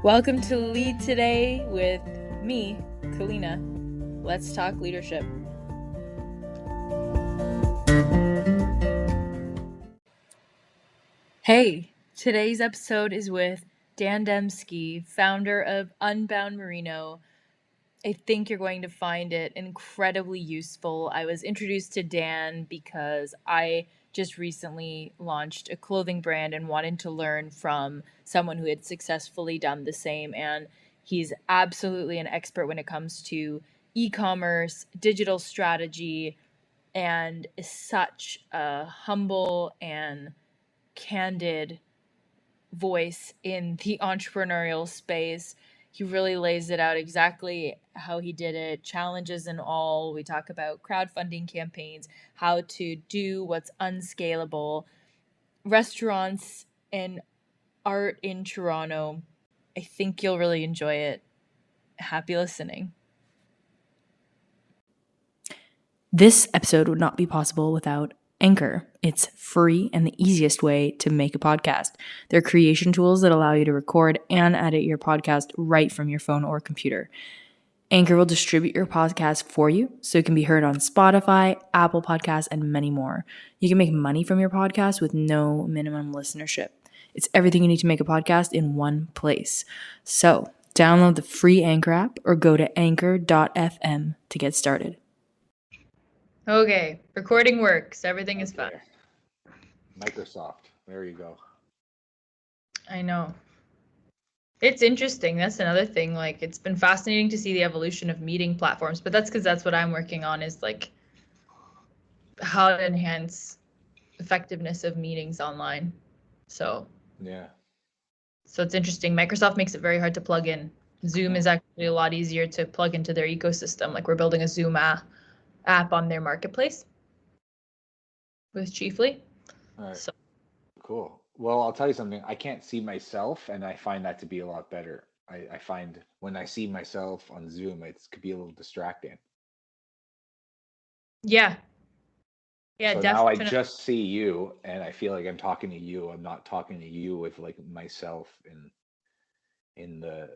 Welcome to Lead Today with me, Kalina. Let's talk leadership. Hey, today's episode is with Dan Demsky, founder of Unbound Merino. I think you're going to find it incredibly useful. I was introduced to Dan because I just recently launched a clothing brand and wanted to learn from someone who had successfully done the same. And he's absolutely an expert when it comes to e-commerce, digital strategy, and is such a humble and candid voice in the entrepreneurial space. He really lays it out exactly how he did it, challenges and all. We talk about crowdfunding campaigns, how to do what's unscalable, restaurants and art in Toronto. I think you'll really enjoy it. Happy listening. This episode would not be possible without Anchor. It's free and the easiest way to make a podcast. They're creation tools that allow you to record and edit your podcast right from your phone or computer. Anchor will distribute your podcast for you so it can be heard on Spotify, Apple Podcasts, and many more. You can make money from your podcast with no minimum listenership. It's everything you need to make a podcast in one place. So, download the free Anchor app or go to anchor.fm to get started. Okay, recording works. Everything is fine. Microsoft. There you go. I know. It's interesting. That's another thing. Like, it's been fascinating to see the evolution of meeting platforms, but that's because that's what I'm working on, is like how to enhance effectiveness of meetings online. So it's interesting. Microsoft makes it very hard to plug in. Zoom is actually a lot easier to plug into their ecosystem. Like, we're building a Zoom app on their marketplace with Chiefly. All right. So cool. Well, I'll tell you something. I can't see myself, and I find that to be a lot better. I find when I see myself on Zoom, it could be a little distracting. Yeah. Yeah, so definitely. Now I just see you, and I feel like I'm talking to you. I'm not talking to you with like myself in the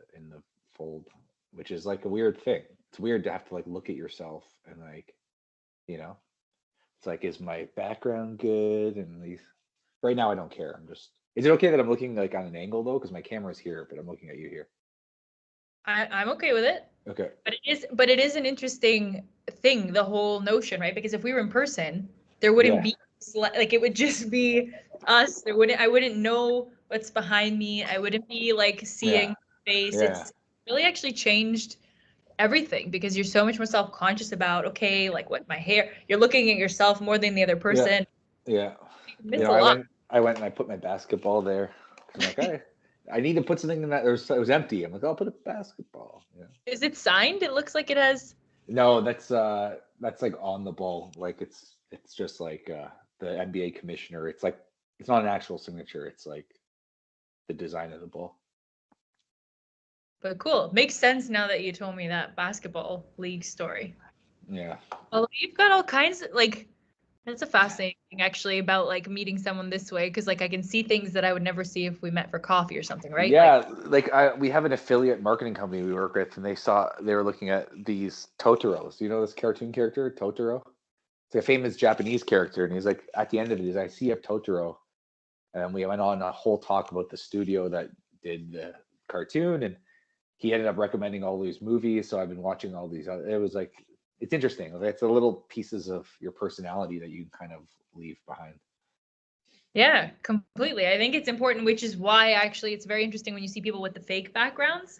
fold, which is like a weird thing. It's weird to have to like look at yourself and like, you know, it's like, is my background good? And these right now I don't care. I'm just, is it okay that I'm looking like on an angle though? Because my camera's here, but I'm looking at you here. I'm okay with it. Okay. But it is an interesting thing, the whole notion, right? Because if we were in person, there wouldn't be like, it would just be us. I wouldn't know what's behind me. I wouldn't be like seeing face. It's really actually changed everything, because you're so much more self-conscious about, okay, like what my hair, you're looking at yourself more than the other person. Yeah. You know, I went and I put my basketball there. I'm like, all right, I need to put something in that. It was empty. I'm like, I'll put a basketball. Yeah. Is it signed? It looks like it has. No, that's like on the ball. Like it's just like the NBA commissioner. It's like, it's not an actual signature. It's like the design of the ball. But cool. Makes sense now that you told me that basketball league story. Yeah. Well, you've got all kinds of, like, that's a fascinating thing actually about like meeting someone this way, because like I can see things that I would never see if we met for coffee or something, right? Yeah, we have an affiliate marketing company we work with, and they were looking at these Totoros. You know this cartoon character, Totoro? It's a famous Japanese character, and he's like, at the end of it, I see a Totoro. And we went on a whole talk about the studio that did the cartoon, and he ended up recommending all these movies. So I've been watching all these. It was like, it's interesting. It's the little pieces of your personality that you kind of leave behind. Yeah, completely. I think it's important, which is why actually it's very interesting when you see people with the fake backgrounds,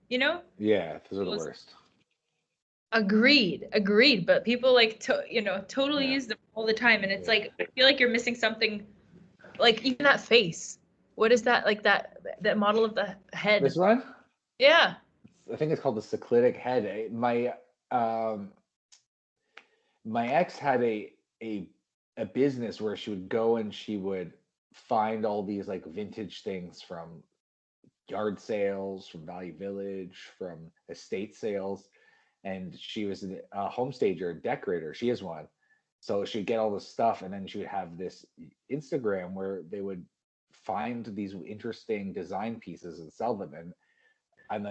you know? Yeah, those are the worst. Agreed. But people like totally use them all the time, and it's like, I feel like you're missing something. Like even that face. What is that? Like that model of the head. This one? Yeah. I think it's called the cyclitic head. My ex had a business where she would go and she would find all these like vintage things from yard sales, from Value Village, from estate sales. And she was a home stager, a decorator. She is one. So she'd get all this stuff, and then she would have this Instagram where they would find these interesting design pieces and sell them. And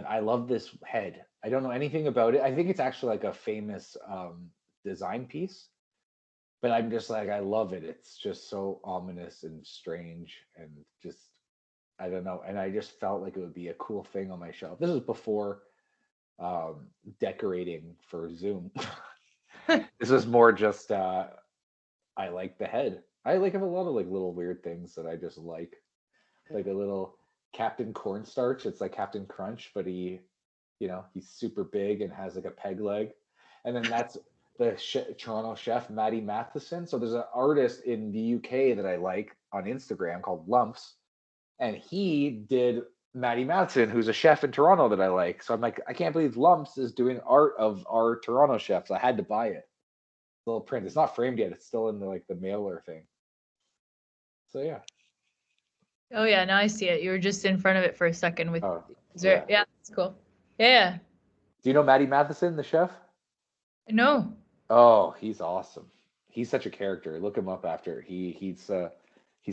I love this head. I don't know anything about it. I think it's actually like a famous design piece, but I'm just like, I love it. It's just so ominous and strange and just, I don't know. And I just felt like it would be a cool thing on my shelf. This is before decorating for Zoom. This was more just I like the head. I like have a lot of like little weird things that I just like a little Captain Cornstarch. It's like Captain Crunch, but he's super big and has like a peg leg. And then that's the Toronto chef Matty Matheson. So there's an artist in the UK that I like on Instagram called Lumps, and he did Matty Matheson, who's a chef in Toronto that I like. So I'm like, I can't believe Lumps is doing art of our Toronto chefs. I had to buy it. Little print. It's not framed yet. It's still in the mailer thing. So yeah. Oh yeah, now I see it. You were just in front of it for a second with Oh dessert. yeah. Yeah, that's cool. Yeah. Do you know Matty Matheson, the chef? No. Oh, he's awesome. He's such a character. Look him up after. He's a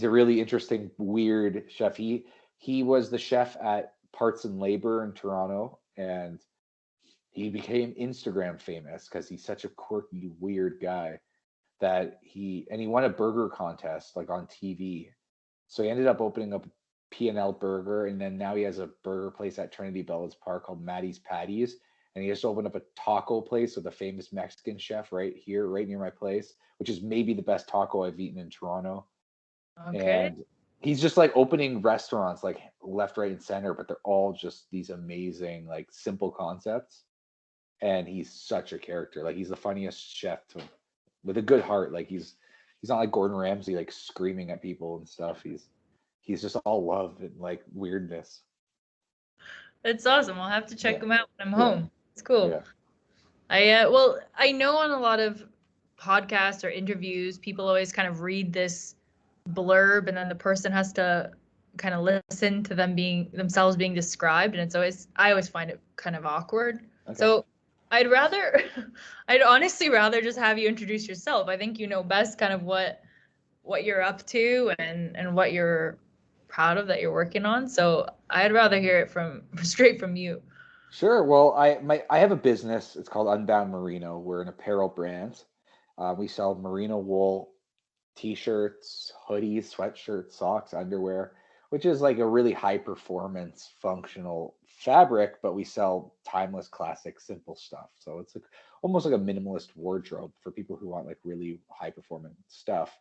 really interesting, weird chef. He was the chef at Parts and Labor in Toronto, and he became Instagram famous because he's such a quirky, weird guy that he won a burger contest like on TV. So he ended up opening up P&L Burger, and then now he has a burger place at Trinity Bellas Park called Maddie's Patties, and he just opened up a taco place with a famous Mexican chef right here, right near my place, which is maybe the best taco I've eaten in Toronto. Okay. And he's just like opening restaurants like left, right, and center, but they're all just these amazing, like simple concepts. And he's such a character. Like he's the funniest chef with a good heart. Like he's not like Gordon Ramsay like screaming at people and stuff. He's just all love and like weirdness. That's awesome. I'll have to check Yeah, them out when I'm yeah, home. It's cool. yeah. I know on a lot of podcasts or interviews, people always kind of read this blurb and then the person has to kind of listen to themselves being described, and I always find it kind of awkward. Okay. So I'd rather I'd honestly rather just have you introduce yourself. I think you know best kind of what you're up to and what you're proud of that you're working on. So I'd rather hear it from straight from you. Sure. Well, I have a business. It's called Unbound Merino. We're an apparel brand. We sell merino wool t-shirts, hoodies, sweatshirts, socks, underwear, which is like a really high performance functional fabric, but we sell timeless, classic, simple stuff. So it's like almost like a minimalist wardrobe for people who want like really high performance stuff.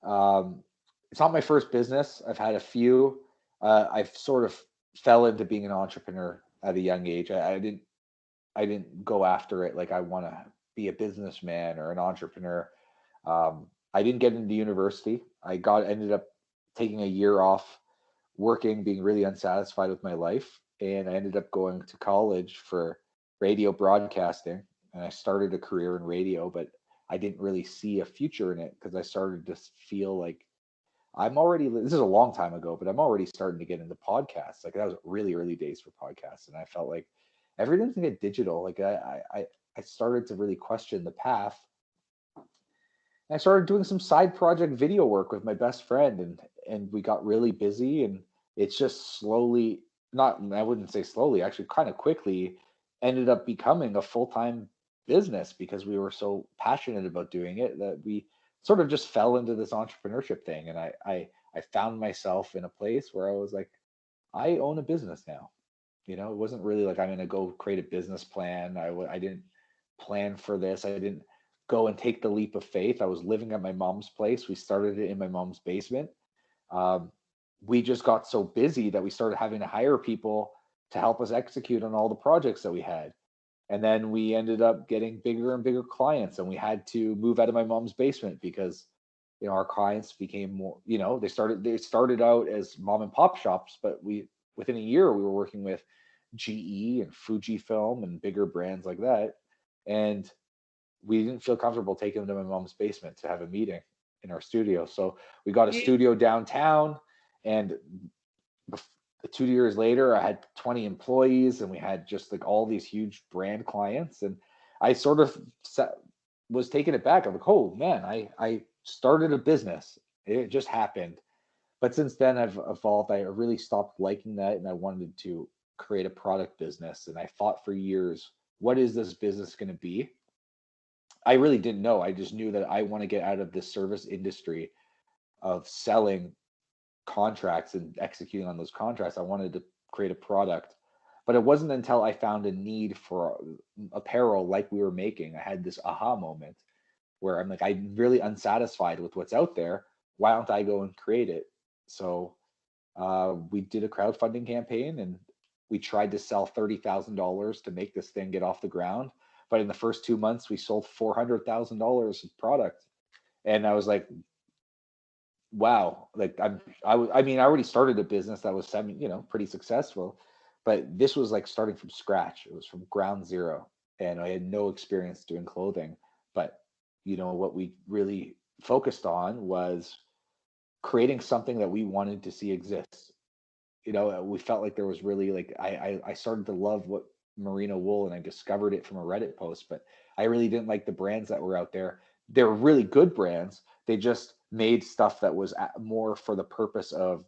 Um, it's not my first business. I've had a few. I've sort of fell into being an entrepreneur at a young age. I didn't go after it like I want to be a businessman or an entrepreneur. I didn't get into university. Ended up taking a year off working, being really unsatisfied with my life, and I ended up going to college for radio broadcasting. And I started a career in radio, but I didn't really see a future in it because I started to feel like this is a long time ago, but I'm already starting to get into podcasts. Like that was really early days for podcasts, and I felt like everything's gonna get digital. Like I started to really question the path. And I started doing some side project video work with my best friend, and we got really busy, and it's just slowly, not I wouldn't say slowly, actually kind of quickly ended up becoming a full-time business because we were so passionate about doing it that we sort of just fell into this entrepreneurship thing. And I found myself in a place where I was like, I own a business now. It wasn't really like I'm going to go create a business plan. I didn't plan for this. I didn't go and take the leap of faith. I was living at my mom's place. We started it in my mom's basement. Um, we just got so busy that we started having to hire people to help us execute on all the projects that we had. And then we ended up getting bigger and bigger clients, and we had to move out of my mom's basement because our clients became more, they started out as mom and pop shops, but within a year we were working with GE and Fujifilm and bigger brands like that. And we didn't feel comfortable taking them to my mom's basement to have a meeting in our studio. So we got a You, studio downtown, and 2 years later, I had 20 employees, and we had just like all these huge brand clients. And I sort of was taking it back. I'm like, oh man, I started a business. It just happened. But since then, I've evolved. I really stopped liking that, and I wanted to create a product business, and I thought for years, what is this business going to be? I really didn't know. I just knew that I want to get out of this service industry of selling contracts and executing on those contracts. I wanted to create a product. But it wasn't until I found a need for apparel like we were making, I had this aha moment where I'm like, I'm really unsatisfied with what's out there. Why don't I go and create it? So we did a crowdfunding campaign, and we tried to sell $30,000 to make this thing get off the ground. But in the first 2 months, we sold $400,000 of product. And I was like, wow, like I mean, I already started a business that was pretty successful, but this was like starting from scratch. It was from ground zero, and I had no experience doing clothing. But what we really focused on was creating something that we wanted to see exist. We felt like there was really like I started to love what merino wool, and I discovered it from a Reddit post, but I really didn't like the brands that were out there. They were really good brands. They just made stuff that was more for the purpose of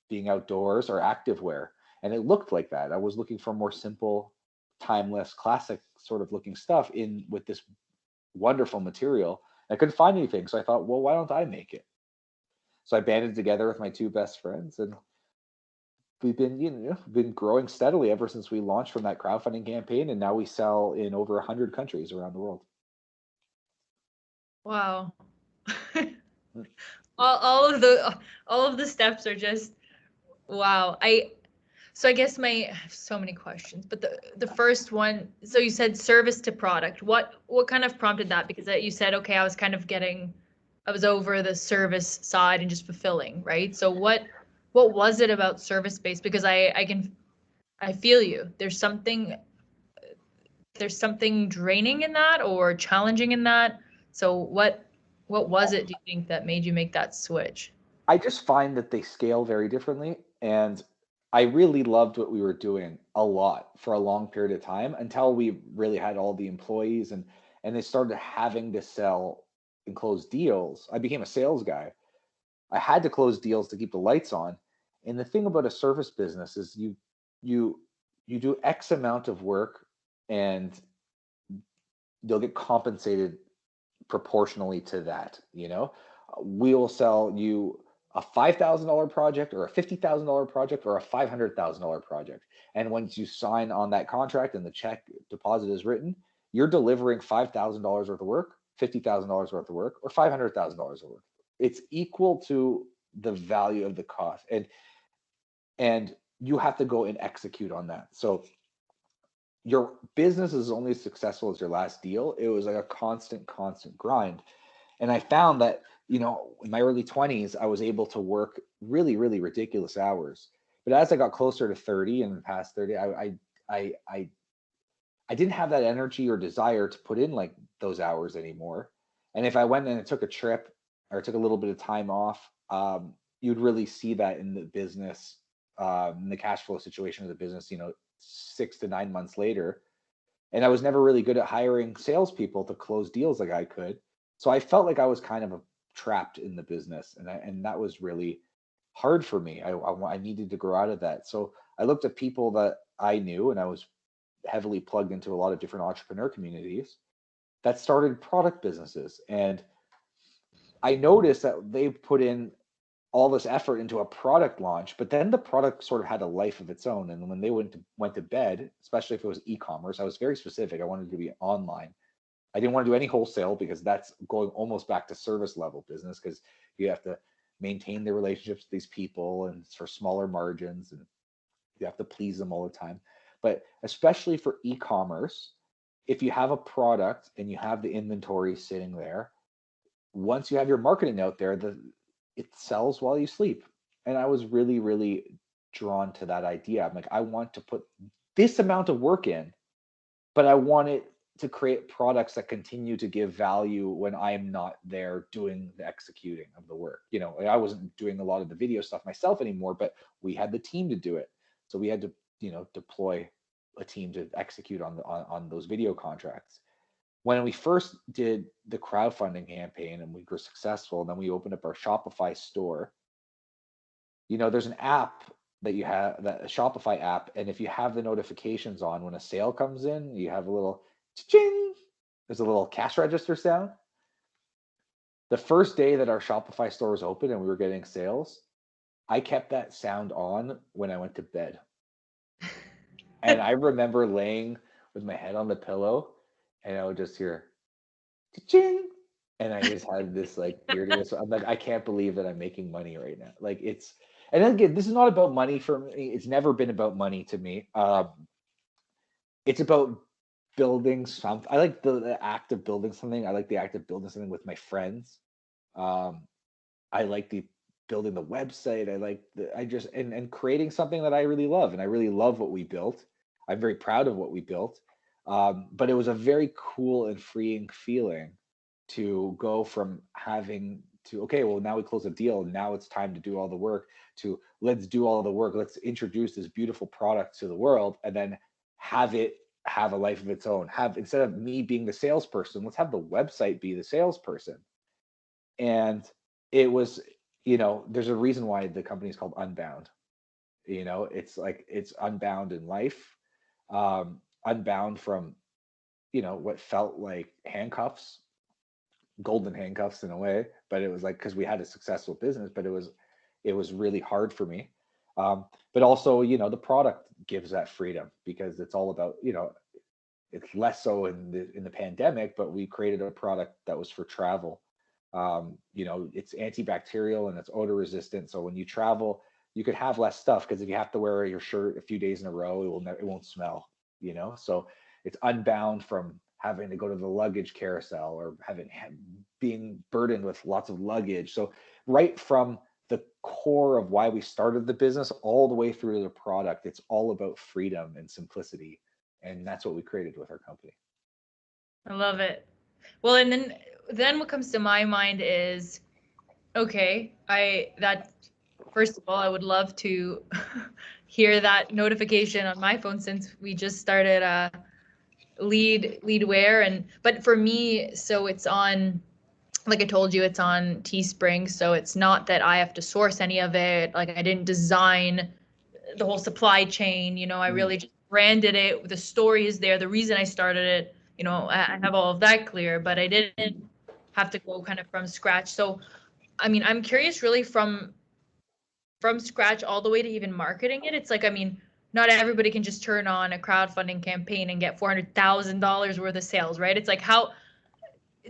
being outdoors or active wear, and it looked like that. I was looking for more simple, timeless, classic sort of looking stuff in with this wonderful material. I couldn't find anything, so I thought, well, why don't I make it? So I banded together with my two best friends, and we've been growing steadily ever since we launched from that crowdfunding campaign, and now we sell in over 100 countries around the world. Wow. Mm. All of the steps are just wow. I guess I have so many questions, but the first one, so you said service to product. What kind of prompted that? Because you said, okay, I was over the service side and just fulfilling, right? So what was it about service based? Because I feel you. There's something draining in that or challenging in that. So what was it, do you think, that made you make that switch? I just find that they scale very differently, and I really loved what we were doing a lot for a long period of time until we really had all the employees, and they started having to sell and close deals. I became a sales guy. I had to close deals to keep the lights on. And the thing about a service business is you you do X amount of work, and you'll get compensated proportionally to that. We will sell you a $5,000 project or a $50,000 project or a $500,000 project. And once you sign on that contract and the check deposit is written, you're delivering $5,000 worth of work, $50,000 worth of work, or $500,000 of work. It's equal to the value of the cost. And you have to go and execute on that. So your business is only as successful as your last deal. It was like a constant grind. And I found that, in my early 20s, I was able to work really, really ridiculous hours. But as I got closer to 30 and past 30, I didn't have that energy or desire to put in like those hours anymore. And if I went and I took a trip or took a little bit of time off, you'd really see that in the business, in the cash flow situation of the business, 6 to 9 months later. And I was never really good at hiring salespeople to close deals like I could. So I felt like I was kind of trapped in the business, and that was really hard for me. I needed to grow out of that. So I looked at people that I knew, and I was heavily plugged into a lot of different entrepreneur communities that started product businesses. And I noticed that they put in all this effort into a product launch, but then the product sort of had a life of its own. And when they went to bed, especially if it was e-commerce, I was very specific. I wanted it to be online. I didn't want to do any wholesale because that's going almost back to service level business, because you have to maintain the relationships with these people, and it's for smaller margins, and you have to please them all the time. But especially for e-commerce, if you have a product and you have the inventory sitting there, once you have your marketing out there, it sells while you sleep. And I was really, really drawn to that idea. I'm like, I want to put this amount of work in, but I want it to create products that continue to give value when I'm not there doing the executing of the work. I wasn't doing a lot of the video stuff myself anymore, but we had the team to do it. So we had to, deploy a team to execute on those video contracts. When we first did the crowdfunding campaign and we were successful, and then we opened up our Shopify store, there's an app that you have, that Shopify app, and if you have the notifications on when a sale comes in, you have a little ching. There's a little cash register sound. The first day that our Shopify store was open and we were getting sales, I kept that sound on when I went to bed. And I remember laying with my head on the pillow and I would just hear ching. And I just had this like weirdness. I'm like, I can't believe that I'm making money right now. Like it's, and then again, this is not about money for me. It's never been about money to me. It's about building something. I like the act of building something. I like the act of building something with my friends. Um, I like the building the website. I like the I just and creating something that I really love, and I really love what we built. I'm very proud of what we built. But it was a very cool and freeing feeling to go from having to, okay, well, now we close a deal. Now it's time to do all the work, to let's do all the work. Let's introduce this beautiful product to the world and then have it have a life of its own. Have, instead of me being the salesperson, let's have the website be the salesperson. And it was, there's a reason why the company is called Unbound. It's like it's unbound in life, unbound from, what felt like handcuffs, golden handcuffs in a way, but it was like, because we had a successful business, but it was really hard for me. But also, the product gives that freedom because it's all about, it's less so in the pandemic, but we created a product that was for travel. It's antibacterial and it's odor resistant. So when you travel, you could have less stuff, because if you have to wear your shirt a few days in a row, it won't smell. So it's unbound from having to go to the luggage carousel or being burdened with lots of luggage. So right from the core of why we started the business all the way through to the product, it's all about freedom and simplicity, and that's what we created with our company. I love it. Well, and then what comes to my mind is, okay, first of all, I would love to hear that notification on my phone, since we just started lead wear. But for me, so it's on, like I told you, it's on Teespring, so it's not that I have to source any of it. Like, I didn't design the whole supply chain. I Mm. really just branded it. The story is there. The reason I started it, I have all of that clear, but I didn't have to go kind of from scratch. So, I mean, I'm curious really from scratch all the way to even marketing it. It's like, I mean, not everybody can just turn on a crowdfunding campaign and get $400,000 worth of sales, right? It's like,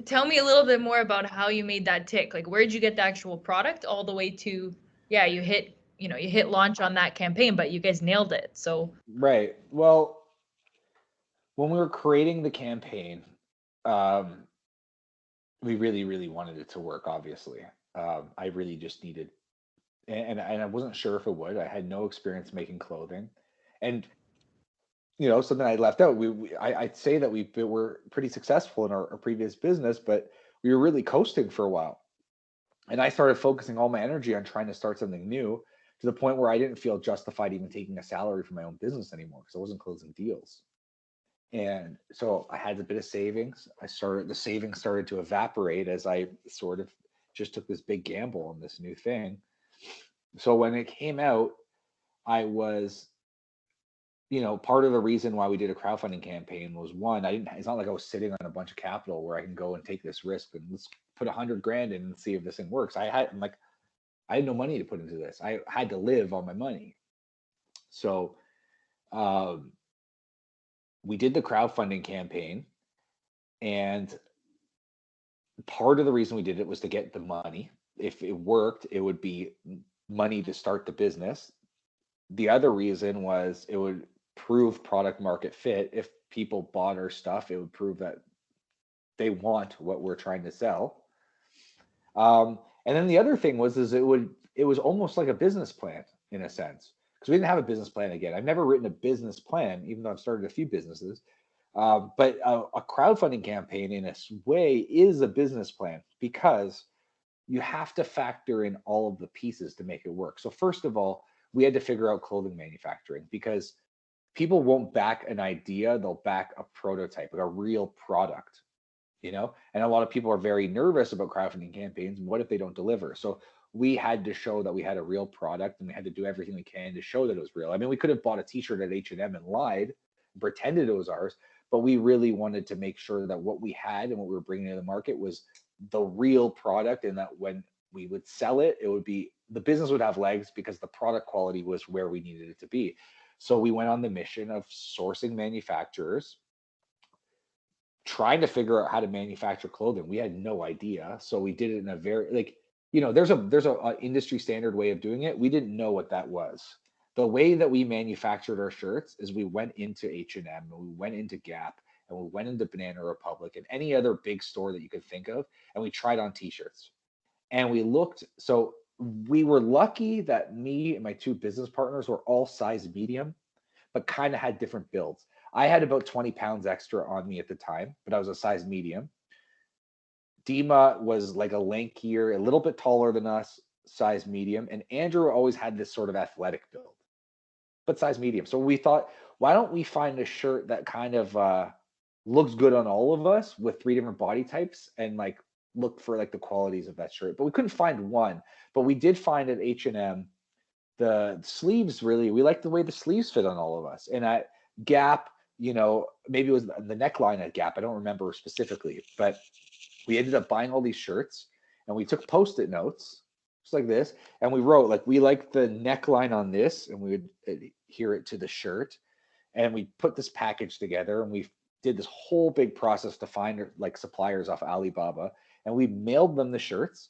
tell me a little bit more about how you made that tick. Like, where did you get the actual product all the way to, yeah, you hit launch on that campaign, but you guys nailed it. So, Right. Well, when we were creating the campaign, um, we really, really wanted it to work, obviously. I really just needed, and I wasn't sure if it would. I had no experience making clothing. And, something I left out, I'd say that we were pretty successful in our previous business, but we were really coasting for a while. And I started focusing all my energy on trying to start something new, to the point where I didn't feel justified even taking a salary from my own business anymore, because I wasn't closing deals. And so I had a bit of savings. The savings started to evaporate as I sort of just took this big gamble on this new thing. So when it came out, I was, part of the reason why we did a crowdfunding campaign was, one, it's not like I was sitting on a bunch of capital where I can go and take this risk and let's put 100 grand in and see if this thing works. I had no money to put into this. I had to live on my money. So, um, we did the crowdfunding campaign, and part of the reason we did it was to get the money. If it worked, it would be money to start the business. The other reason was it would prove product market fit. If people bought our stuff, it would prove that they want what we're trying to sell. And then the other thing was, it was almost like a business plan in a sense, because we didn't have a business plan. Again, I've never written a business plan, even though I've started a few businesses. But a crowdfunding campaign, in a way, is a business plan, because you have to factor in all of the pieces to make it work. So first of all, we had to figure out clothing manufacturing, because people won't back an idea, they'll back a prototype, like a real product. And a lot of people are very nervous about crowdfunding campaigns. And what if they don't deliver? So we had to show that we had a real product, and we had to do everything we can to show that it was real. I mean, we could have bought a t-shirt at H&M and lied, pretended it was ours, but we really wanted to make sure that what we had and what we were bringing to the market was the real product, and that when we would sell it, it would be, the business would have legs because the product quality was where we needed it to be. So we went on the mission of sourcing manufacturers, trying to figure out how to manufacture clothing. We had no idea. So we did it in a very, like, there's a industry standard way of doing it. We didn't know what that was. The way that we manufactured our shirts is we went into H&M, and we went into Gap, and we went into Banana Republic and any other big store that you could think of, and we tried on t-shirts. And we looked, so we were lucky that me and my two business partners were all size medium, but kind of had different builds. I had about 20 pounds extra on me at the time, but I was a size medium. Dima was like a lankier, a little bit taller than us, size medium. And Andrew always had this sort of athletic build, but size medium. So we thought, why don't we find a shirt that kind of looks good on all of us with three different body types, and like look for like the qualities of that shirt. But we couldn't find one. But we did find at H&M the sleeves, really, we liked the way the sleeves fit on all of us. And at Gap, maybe it was the neckline at Gap, I don't remember specifically, but we ended up buying all these shirts, and we took post-it notes just like this, and we wrote like, we like the neckline on this, and we would adhere it to the shirt. And we put this package together, and we did this whole big process to find like suppliers off Alibaba, and we mailed them the shirts,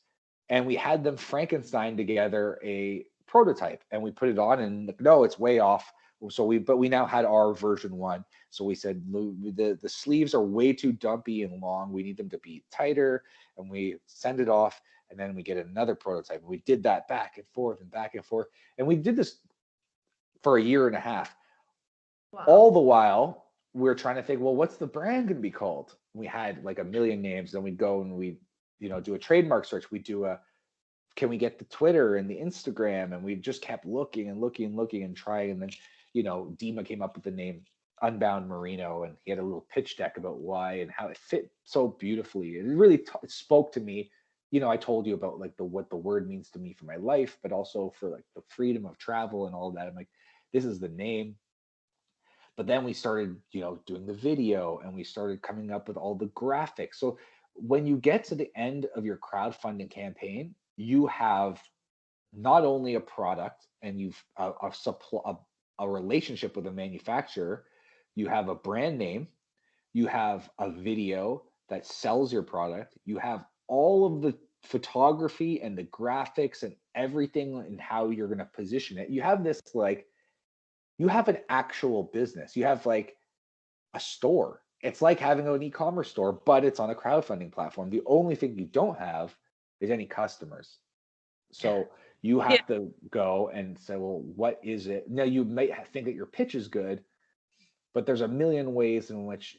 and we had them Frankenstein together a prototype, and we put it on, and no, it's way off. But we now had our version 1. So we said the sleeves are way too dumpy and long. We need them to be tighter, and we send it off, and then we get another prototype. And we did that back and forth and back and forth, and we did this for a year and a half. Wow. All the while, we're trying to think, well, what's the brand going to be called? We had like a million names. Then we'd go and we, do a trademark search. We do can we get the Twitter and the Instagram? And we just kept looking and looking and looking and trying. And then, Dima came up with the name Unbound Merino, and he had a little pitch deck about why and how it fit so beautifully. It really it spoke to me. I told you about like what the word means to me for my life, but also for like the freedom of travel and all of that. I'm like, this is the name. But then we started, doing the video, and we started coming up with all the graphics. So when you get to the end of your crowdfunding campaign, you have not only a product, and you've a relationship with a manufacturer, you have a brand name, you have a video that sells your product, you have all of the photography and the graphics and everything and how you're going to position it. You have this like, you have an actual business. You have like a store. It's like having an e-commerce store, but it's on a crowdfunding platform. The only thing you don't have is any customers. So you Yeah. have to go and say, well, what is it? Now, you might think that your pitch is good, but there's a million ways in which,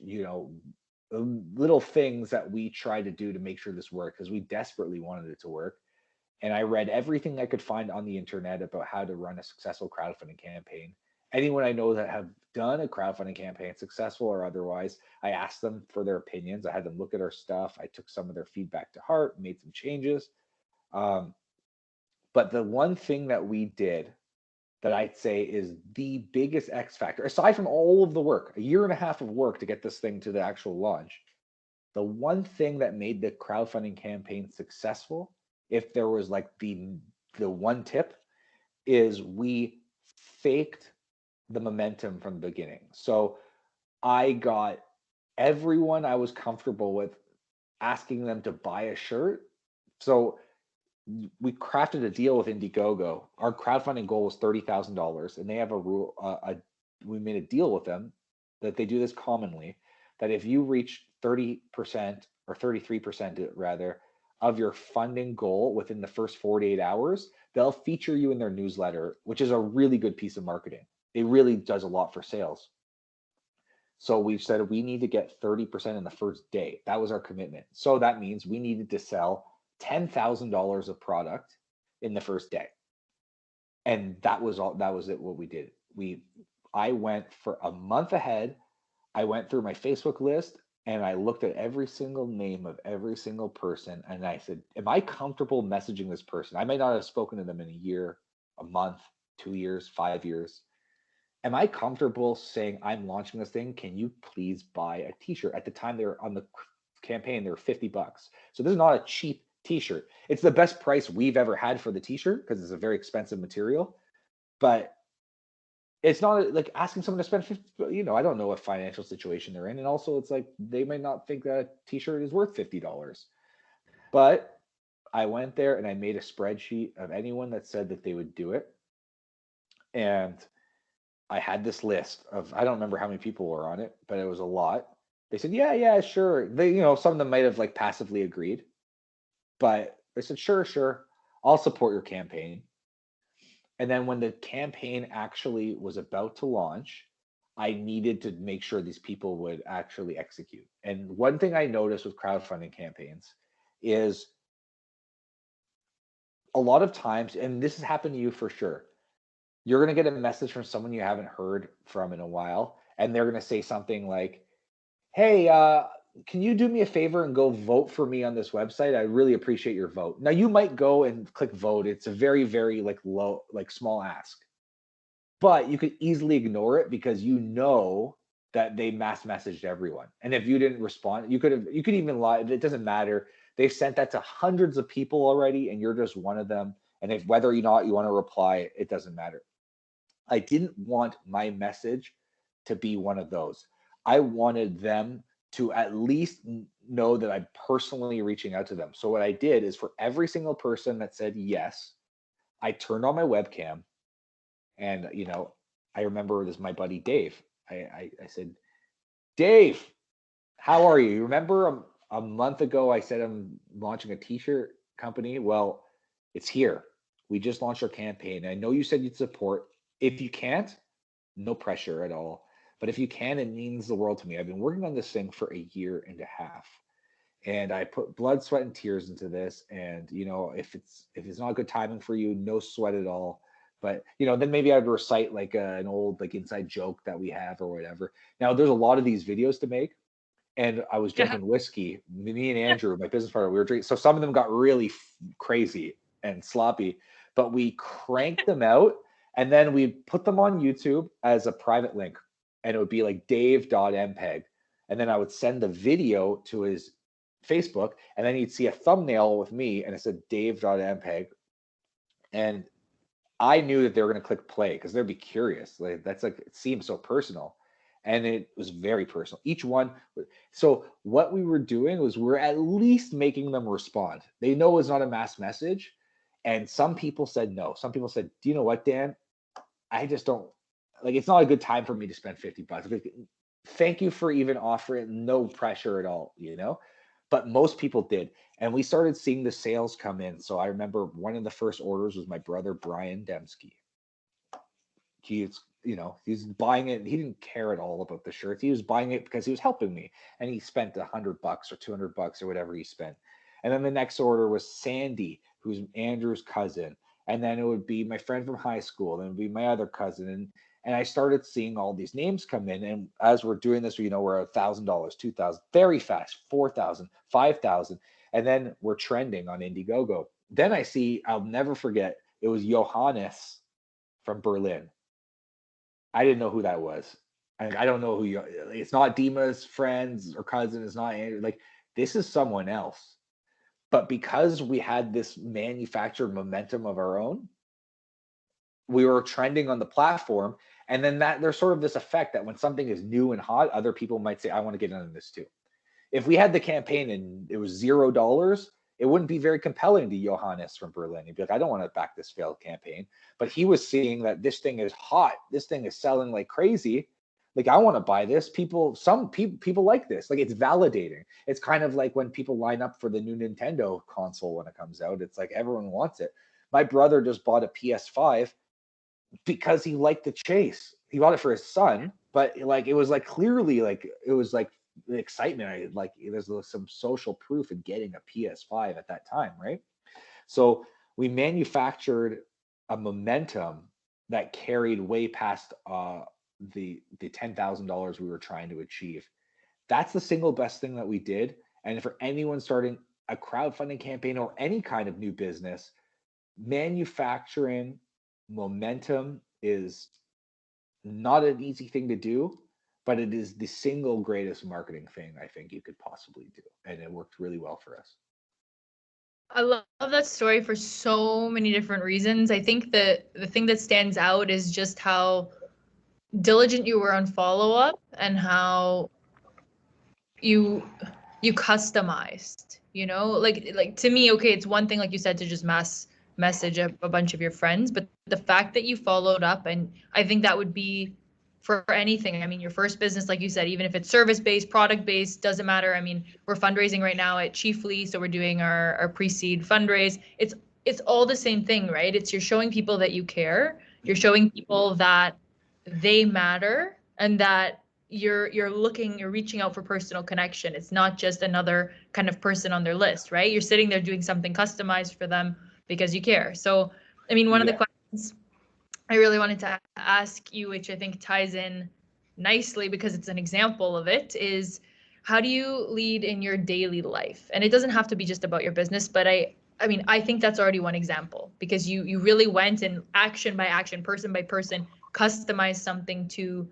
little things that we try to do to make sure this worked, because we desperately wanted it to work. And I read everything I could find on the internet about how to run a successful crowdfunding campaign. Anyone I know that have done a crowdfunding campaign, successful or otherwise, I asked them for their opinions. I had them look at our stuff. I took some of their feedback to heart, made some changes. But the one thing that we did that I'd say is the biggest X factor, aside from all of the work, a year and a half of work to get this thing to the actual launch, the one thing that made the crowdfunding campaign successful, if there was like the one tip, is we faked the momentum from the beginning. So I got everyone I was comfortable with asking them to buy a shirt. So we crafted a deal with Indiegogo. Our crowdfunding goal was $30,000, and they have a rule. We made a deal with them that they do this commonly, that if you reach 30% or 33% rather of your funding goal within the first 48 hours, they'll feature you in their newsletter, which is a really good piece of marketing. It really does a lot for sales. So we said we need to get 30% in the first day. That was our commitment. So that means we needed to sell $10,000 of product in the first day. And that was all, that was it, what we did. I went for a month ahead. I went through my Facebook list. And I looked at every single name of every single person, and I said, am I comfortable messaging this person? I may not have spoken to them in a year, a month, 2 years, 5 years. Am I comfortable saying, I'm launching this thing? Can you please buy a t-shirt? At the time they were on the campaign, they were $50. So this is not a cheap t-shirt. It's the best price we've ever had for the t-shirt because it's a very expensive material. But it's not like asking someone to spend 50, I don't know what financial situation they're in. And also it's like they might not think that a t-shirt is worth $50. But I went there and I made a spreadsheet of anyone that said that they would do it. And I had this list of, I don't remember how many people were on it, but it was a lot. They said, yeah, yeah, sure. They, some of them might have like passively agreed, but they said, sure, sure, I'll support your campaign. And then when the campaign actually was about to launch, I needed to make sure these people would actually execute. And one thing I noticed with crowdfunding campaigns is a lot of times, and this has happened to you for sure, you're going to get a message from someone you haven't heard from in a while, and they're going to say something like, hey, can you do me a favor and go vote for me on this website? I really appreciate your vote. Now you might go and click vote. It's a very, very like low, like small ask, but you could easily ignore it because that they mass messaged everyone. And if you didn't respond, you could even lie. It doesn't matter. They've sent that to hundreds of people already, and you're just one of them. And if whether or not you want to reply, it doesn't matter. I didn't want my message to be one of those. I wanted them to at least know that I'm personally reaching out to them. So what I did is for every single person that said yes, I turned on my webcam and I remember this my buddy Dave. I said, Dave, how are you? You remember a month ago I said I'm launching a t-shirt company? Well, it's here. We just launched our campaign. I know you said you'd support. If you can't, no pressure at all. But if you can, it means the world to me. I've been working on this thing for a year and a half. And I put blood, sweat, and tears into this. And if it's not good timing for you, no sweat at all. But then maybe I'd recite like an old like inside joke that we have or whatever. Now there's a lot of these videos to make, and I was Yeah. drinking whiskey. Me and Andrew, my business partner, we were drinking. So some of them got really crazy and sloppy, but we cranked them out, and then we put them on YouTube as a private link, and it would be like Dave.mpeg, and then I would send the video to his Facebook, and then you'd see a thumbnail with me, and it said Dave.mpeg, and I knew that they were going to click play because they'd be curious. Like that's like it seems so personal, and it was very personal. Each one. So what we were doing was we're at least making them respond. They know it's not a mass message, and some people said no. Some people said, "Do you know what, Dan? I just don't like. It's not a good time for me to spend $50. Like, thank you for even offering. No pressure at all. But most people did. And we started seeing the sales come in. So I remember one of the first orders was my brother, Brian Demsky. He's buying it. He didn't care at all about the shirts. He was buying it because he was helping me. And he spent $100 or $200 or whatever he spent. And then the next order was Sandy, who's Andrew's cousin. And then it would be my friend from high school. Then it would be my other cousin. And I started seeing all these names come in. And as we're doing this, we're $1,000, 2,000, very fast, 4,000, 5,000. And then we're trending on Indiegogo. Then I see, I'll never forget, it was Johannes from Berlin. I didn't know who that was. I don't know who it's not Dima's friends or cousin. It's not Andrew. Like this is someone else. But because we had this manufactured momentum of our own, we were trending on the platform. And then there's sort of this effect that when something is new and hot, other people might say, I want to get into this too. If we had the campaign and it was $0, it wouldn't be very compelling to Johannes from Berlin. He'd be like, I don't want to back this failed campaign. But he was seeing that this thing is hot. This thing is selling like crazy. Like, I want to buy this. Some people like this. Like, it's validating. It's kind of like when people line up for the new Nintendo console when it comes out. It's like everyone wants it. My brother just bought a PS5 because he liked the chase. He bought it for his son, but like it was like clearly like it was like the excitement. There's some social proof in getting a PS5 at that time, right? So we manufactured a momentum that carried way past the $10,000 we were trying to achieve. That's the single best thing that we did. And for anyone starting a crowdfunding campaign or any kind of new business, manufacturing momentum is not an easy thing to do, but it is the single greatest marketing thing I think you could possibly do. And it worked really well for us. I love that story for so many different reasons. I think that the thing that stands out is just how diligent you were on follow up and how you you customized, like to me, okay, it's one thing, like you said, to just mass message a bunch of your friends, but the fact that you followed up, and I think that would be for anything. I mean, your first business, like you said, even if it's service based, product based, doesn't matter. I mean, we're fundraising right now at Chiefly, so we're doing our pre-seed fundraise. It's all the same thing, right? It's, you're showing people that you care, you're showing people that they matter, and that you're reaching out for personal connection. It's not just another kind of person on their list, right? You're sitting there doing something customized for them because you care. So, I mean, one of the Yeah. questions I really wanted to ask you, which I think ties in nicely because it's an example of it, is how do you lead in your daily life? And it doesn't have to be just about your business, but I mean, I think that's already one example, because you really went and action by action, person by person, customized something to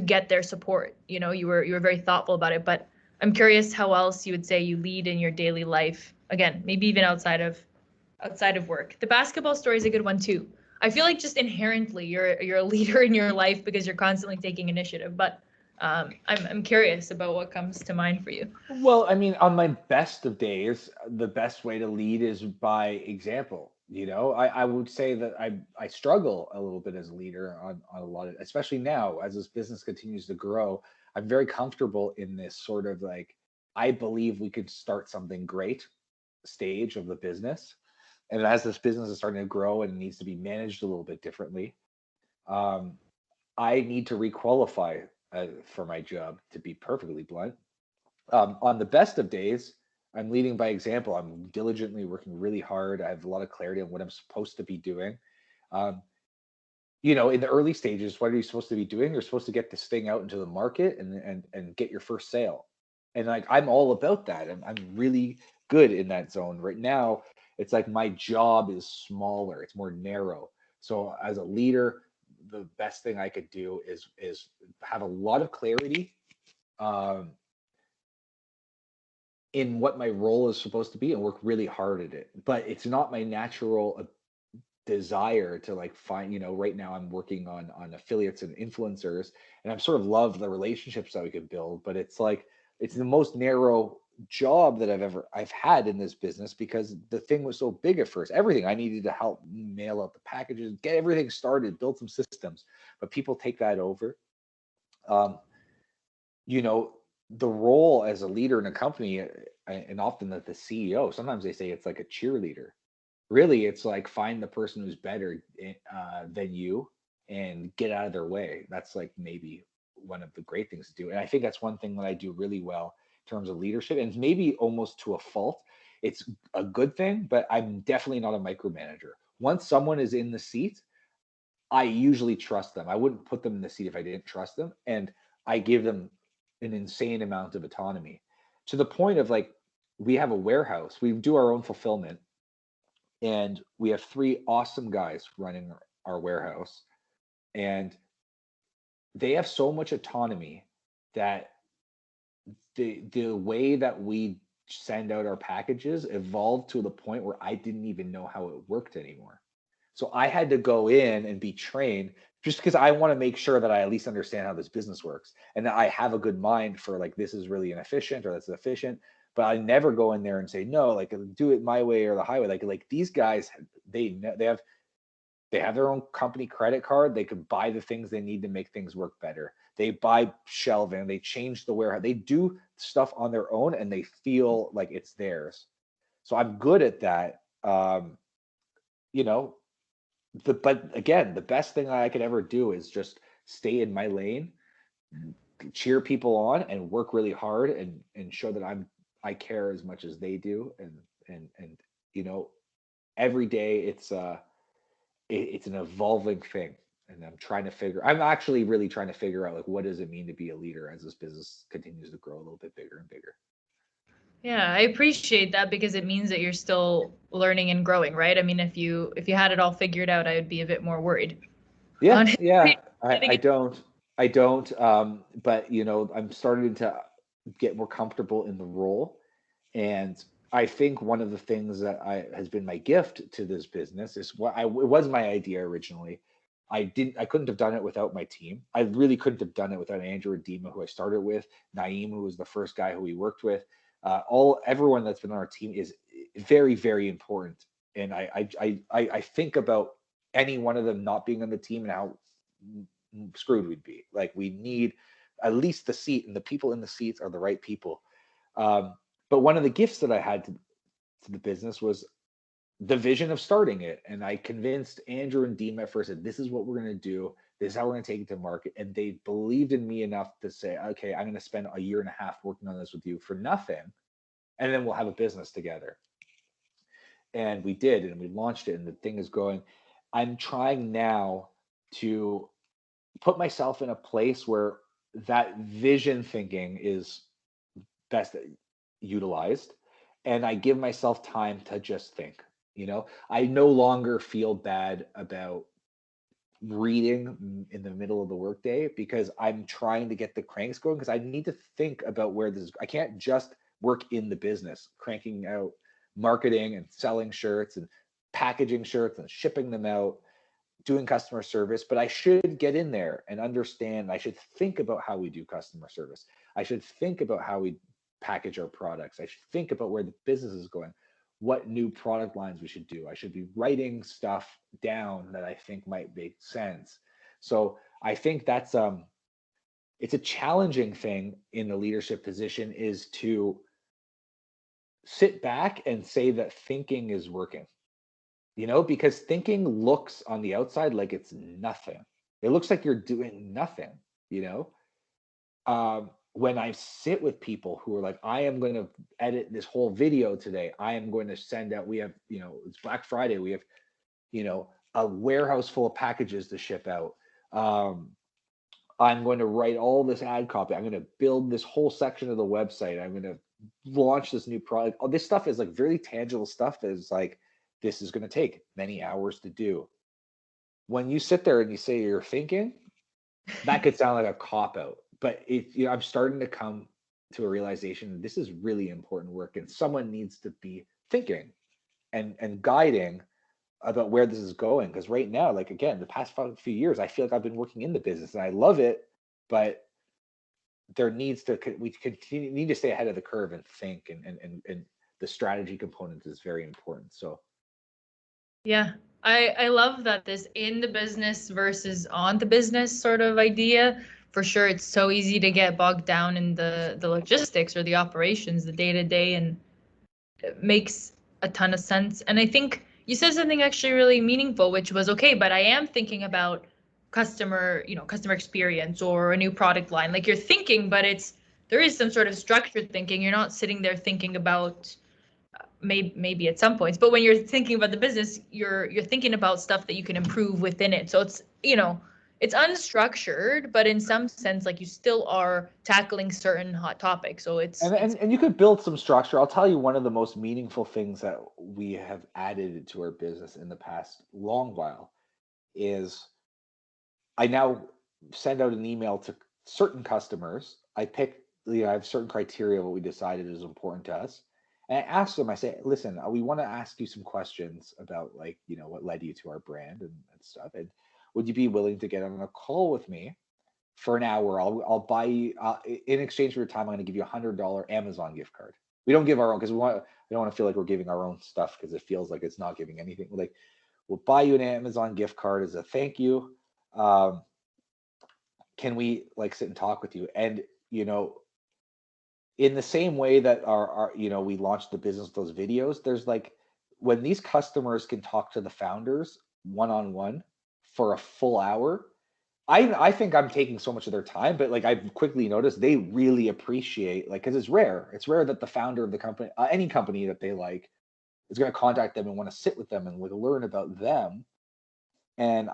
get their support. You were very thoughtful about it, but I'm curious how else you would say you lead in your daily life. Again, maybe even outside of work. The basketball story is a good one too. I feel like just inherently you're a leader in your life because you're constantly taking initiative. But I'm curious about what comes to mind for you. Well, I mean, on my best of days, the best way to lead is by example. I would say that I struggle a little bit as a leader on a lot of, especially now as this business continues to grow. I'm very comfortable in this sort of like, I believe we could start something great stage of the business. And as this business is starting to grow and needs to be managed a little bit differently, um, I need to requalify for my job, to be perfectly blunt. On the best of days, I'm leading by example. I'm diligently working really hard. I have a lot of clarity on what I'm supposed to be doing. Um, in the early stages, what are you supposed to be doing? You're supposed to get this thing out into the market and get your first sale. And like I'm all about that. I'm really good in that zone. Right now, it's like my job is smaller, it's more narrow. So as a leader, the best thing I could do is have a lot of clarity um, in what my role is supposed to be and work really hard at it. But it's not my natural desire to like find, right now I'm working on affiliates and influencers, and I'm sort of love the relationships that we could build, but it's like it's the most narrow job that I've had in this business because the thing was so big at first. Everything I needed to help mail out the packages, get everything started, build some systems, but people take that over. Um, you know, the role as a leader in a company, and often that the CEO, sometimes they say it's like a cheerleader. Really, it's like find the person who's better than you and get out of their way. That's like maybe one of the great things to do. And I think that's one thing that I do really well in terms of leadership, and maybe almost to a fault. It's a good thing, but I'm definitely not a micromanager. Once someone is in the seat, I usually trust them. I wouldn't put them in the seat if I didn't trust them. And I give them an insane amount of autonomy to the point of like, we have a warehouse, we do our own fulfillment, and we have three awesome guys running our warehouse. And they have so much autonomy that the way that we send out our packages evolved to the point where I didn't even know how it worked anymore. So I had to go in and be trained just because I want to make sure that I at least understand how this business works and that I have a good mind for like this is really inefficient or that's efficient. But I never go in there and say no, like do it my way or the highway. Like these guys, they have their own company credit card. They can buy the things they need to make things work better. They buy shelving. They change the warehouse. They do stuff on their own, and they feel like it's theirs. So I'm good at that. You know, but again, the best thing I could ever do is just stay in my lane, cheer people on, and work really hard, and show that I care as much as they do, and you know, every day it's an evolving thing, And I'm actually really trying to figure out like what does it mean to be a leader as this business continues to grow a little bit bigger and bigger. Yeah, I appreciate that because it means that you're still learning and growing, right? I mean, if you had it all figured out, I would be a bit more worried. Yeah, Honestly, yeah. getting I it. don't. But I'm starting to get more comfortable in the role. And I think one of the things that has been my gift to this business is it was my idea originally. I couldn't have done it without my team. I really couldn't have done it without Andrew and Dima, who I started with, Naeem, who was the first guy who we worked with. Everyone that's been on our team is very, very important. And I think about any one of them not being on the team and how screwed we'd be. Like we need at least the seat, and the people in the seats are the right people. But one of the gifts that I had to the business was the vision of starting it. And I convinced Andrew and Deem at first that this is what we're going to do. This is how we're going to take it to market. And they believed in me enough to say, okay, I'm going to spend a year and a half working on this with you for nothing. And then we'll have a business together. And we did, and we launched it, and the thing is going. I'm trying now to put myself in a place where that vision thinking is best utilized, and I give myself time to just think. I no longer feel bad about reading in the middle of the workday because I'm trying to get the cranks going, because I need to think about where this is. I can't just work in the business cranking out marketing and selling shirts and packaging shirts and shipping them out, doing customer service, but I should get in there and understand. I should think about how we do customer service. I should think about how we package our products. I should think about where the business is going, what new product lines we should do. I should be writing stuff down that I think might make sense. So I think that's it's a challenging thing in the leadership position, is to sit back and say that thinking is working. Because thinking looks on the outside like it's nothing. It looks like you're doing nothing, you know? When I sit with people who are like, I am going to edit this whole video today. I am going to send out, we have, it's Black Friday. We have, a warehouse full of packages to ship out. I'm going to write all this ad copy. I'm going to build this whole section of the website. I'm going to launch this new product. All this stuff is like very tangible stuff that is like, this is going to take many hours to do. When you sit there and you say you're thinking, that could sound like a cop out, but I'm starting to come to a realization this is really important work, and someone needs to be thinking and guiding about where this is going. Because right now, like again, the past few years, I feel like I've been working in the business and I love it, but we need to stay ahead of the curve and think, and the strategy component is very important. So Yeah. I love that this in the business versus on the business sort of idea. For sure, it's so easy to get bogged down in the logistics or the operations, the day to day, and it makes a ton of sense. And I think you said something actually really meaningful, which was okay, but I am thinking about customer experience or a new product line. Like you're thinking, but there is some sort of structured thinking. You're not sitting there thinking about maybe at some points, but when you're thinking about the business, you're thinking about stuff that you can improve within it. So it's unstructured, but in some sense, like you still are tackling certain hot topics. So and you could build some structure. I'll tell you, one of the most meaningful things that we have added to our business in the past long while is I now send out an email to certain customers. I have certain criteria of what we decided is important to us. And I ask them, I say, listen, we want to ask you some questions about like, what led you to our brand and stuff. And would you be willing to get on a call with me for an hour? I'll buy you, in exchange for your time, I'm going to give you $100 Amazon gift card. We don't give our own, because we don't want to feel like we're giving our own stuff, because it feels like it's not giving anything. Like, we'll buy you an Amazon gift card as a thank you. Can we like sit and talk with you? And in the same way that our we launched the business with those videos, there's like, when these customers can talk to the founders one-on-one for a full hour, I think I'm taking so much of their time, but like I've quickly noticed they really appreciate, like, because it's rare that the founder of the company, any company that they like, is going to contact them and want to sit with them and like learn about them. And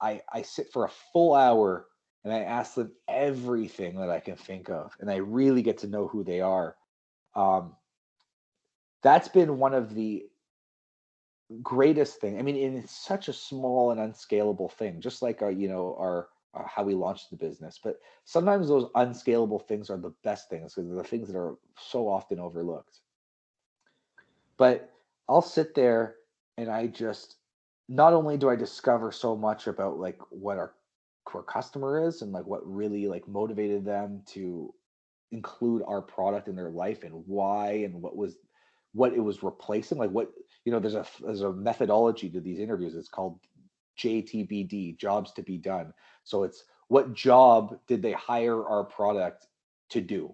I sit for a full hour and I ask them everything that I can think of, and I really get to know who they are. Um, that's been one of the greatest thing. I mean, and it's such a small and unscalable thing, just like our, our how we launched the business. But sometimes those unscalable things are the best things because they're the things that are so often overlooked. But I'll sit there and I just not only do I discover so much about like what our core customer is and like what really like motivated them to include our product in their life and why and what it was replacing, like what, there's a methodology to these interviews. It's called JTBD, jobs to be done. So it's what job did they hire our product to do?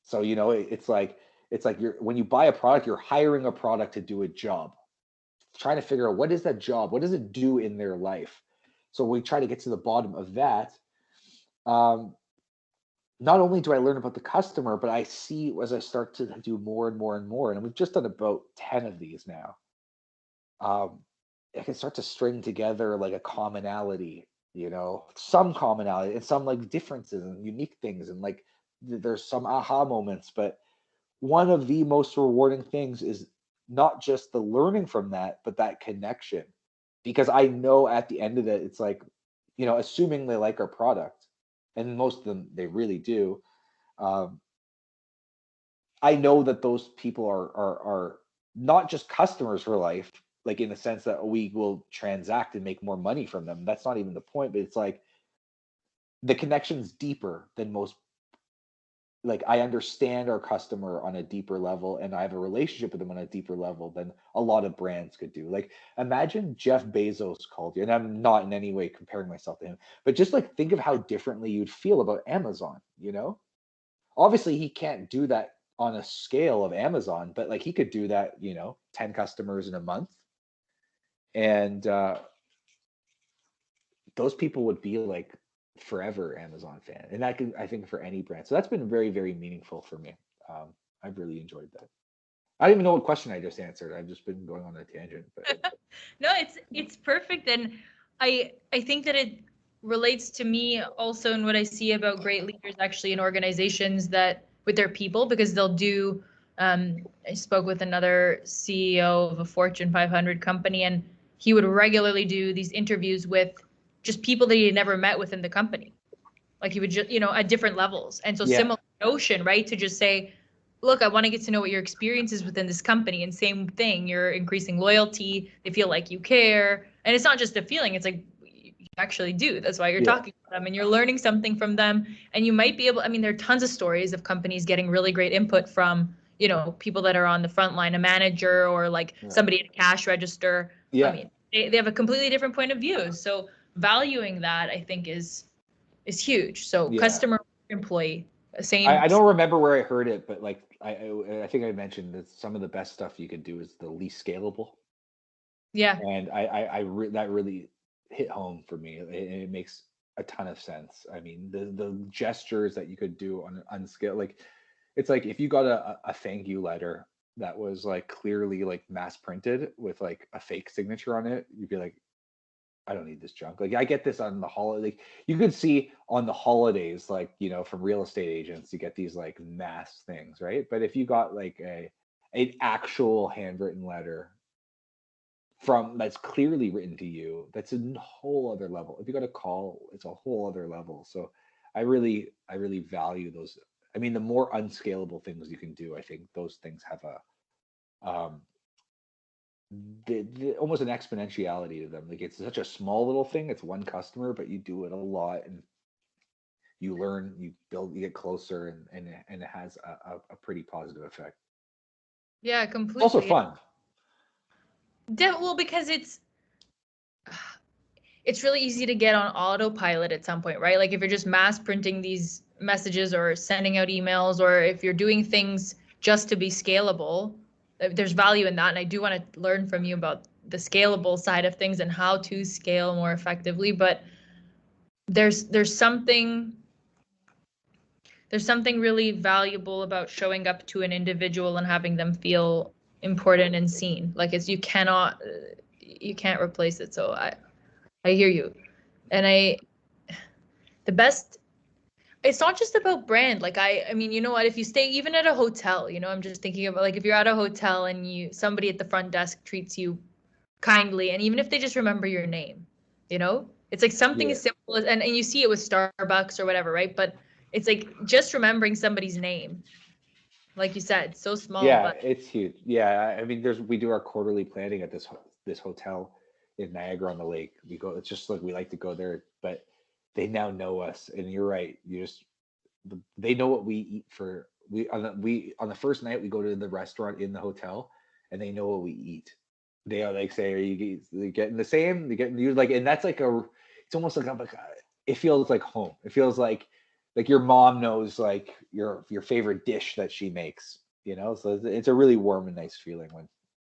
So it's like you're when you buy a product, you're hiring a product to do a job. Trying to figure out what is that job, what does it do in their life. So we try to get to the bottom of that. um, Not only do I learn about the customer, but I see as I start to do more and more and more, and we've just done about 10 of these now. um, I can start to string together like a commonality, some commonality and some like differences and unique things, and like there's some aha moments. But one of the most rewarding things is not just the learning from that, but that connection. Because I know at the end of it, it's like, assuming they like our product, and most of them they really do. um, I know that those people are not just customers for life, like in the sense that we will transact and make more money from them. That's not even the point, but it's like the connection's deeper than most. Like I understand our customer on a deeper level, and I have a relationship with them on a deeper level than a lot of brands could do. Like imagine Jeff Bezos called you, and I'm not in any way comparing myself to him, but just like think of how differently you'd feel about Amazon. Obviously he can't do that on a scale of Amazon, but like he could do that, 10 customers in a month. And those people would be like forever Amazon fan. And that can, I think, for any brand. So that's been very, very meaningful for me. I've really enjoyed that. I don't even know what question I just answered. I've just been going on a tangent, but No, it's perfect, and I think that it relates to me also in what I see about great leaders actually in organizations that with their people, because they'll do. I spoke with another CEO of a Fortune 500 company, and he would regularly do these interviews with just people that he had never met within the company. Like he would just, at different levels. And so yeah, similar notion, right? To just say, look, I want to get to know what your experience is within this company. And same thing, you're increasing loyalty. They feel like you care. And it's not just a feeling, it's like you actually do. That's why you're yeah, talking to them and you're learning something from them. And you might be able, I mean, there are tons of stories of companies getting really great input from, people that are on the front line, a manager or like yeah, somebody at a cash register. I yeah, mean, they have a completely different point of view. So valuing that, I think, is huge. So yeah. customer, employee, I same. don't remember where I heard it, but like I think I mentioned that some of the best stuff you could do is the least scalable. Yeah. And that really hit home for me. It makes a ton of sense. I mean, the gestures that you could do on an unscale, like it's like if you got a thank you letter that was like clearly like mass printed with like a fake signature on it, you'd be like, I don't need this junk. Like I get this on the holiday. Like, you could see on the holidays, like from real estate agents, you get these like mass things, right? But if you got like an actual handwritten letter from that's clearly written to you, that's a whole other level. If you got a call, it's a whole other level. So I really value those. I mean, the more unscalable things you can do, I think those things have a almost an exponentiality to them. Like it's such a small little thing, it's one customer, but you do it a lot and you learn, you build, you get closer, and it has a pretty positive effect. Yeah, It's also completely. fun. Well, because it's really easy to get on autopilot at some point, right? Like if you're just mass printing these messages or sending out emails, or if you're doing things just to be scalable, there's value in that. And I do want to learn from you about the scalable side of things and how to scale more effectively. But there's something there's something really valuable about showing up to an individual and having them feel important and seen. Like it's you can't replace it. So I hear you. And the best, it's not just about brand. Like I mean, you know what, if you stay even at a hotel, I'm just thinking about like if you're at a hotel and somebody at the front desk treats you kindly, and even if they just remember your name, it's like something Yeah. as simple as, and you see it with Starbucks or whatever, right? But it's like just remembering somebody's name, like you said, so small, Yeah, but it's huge. Yeah, I mean, we do our quarterly planning at this hotel in Niagara on the Lake. We go. It's just like we like to go there, but they now know us. And you're right. They know what we eat for. We on the first night we go to the restaurant in the hotel, and they know what we eat. They are like say, are you getting the same? They getting you like, and that's like it's almost it feels like home. It feels like your mom knows like your favorite dish that she makes. So it's a really warm and nice feeling when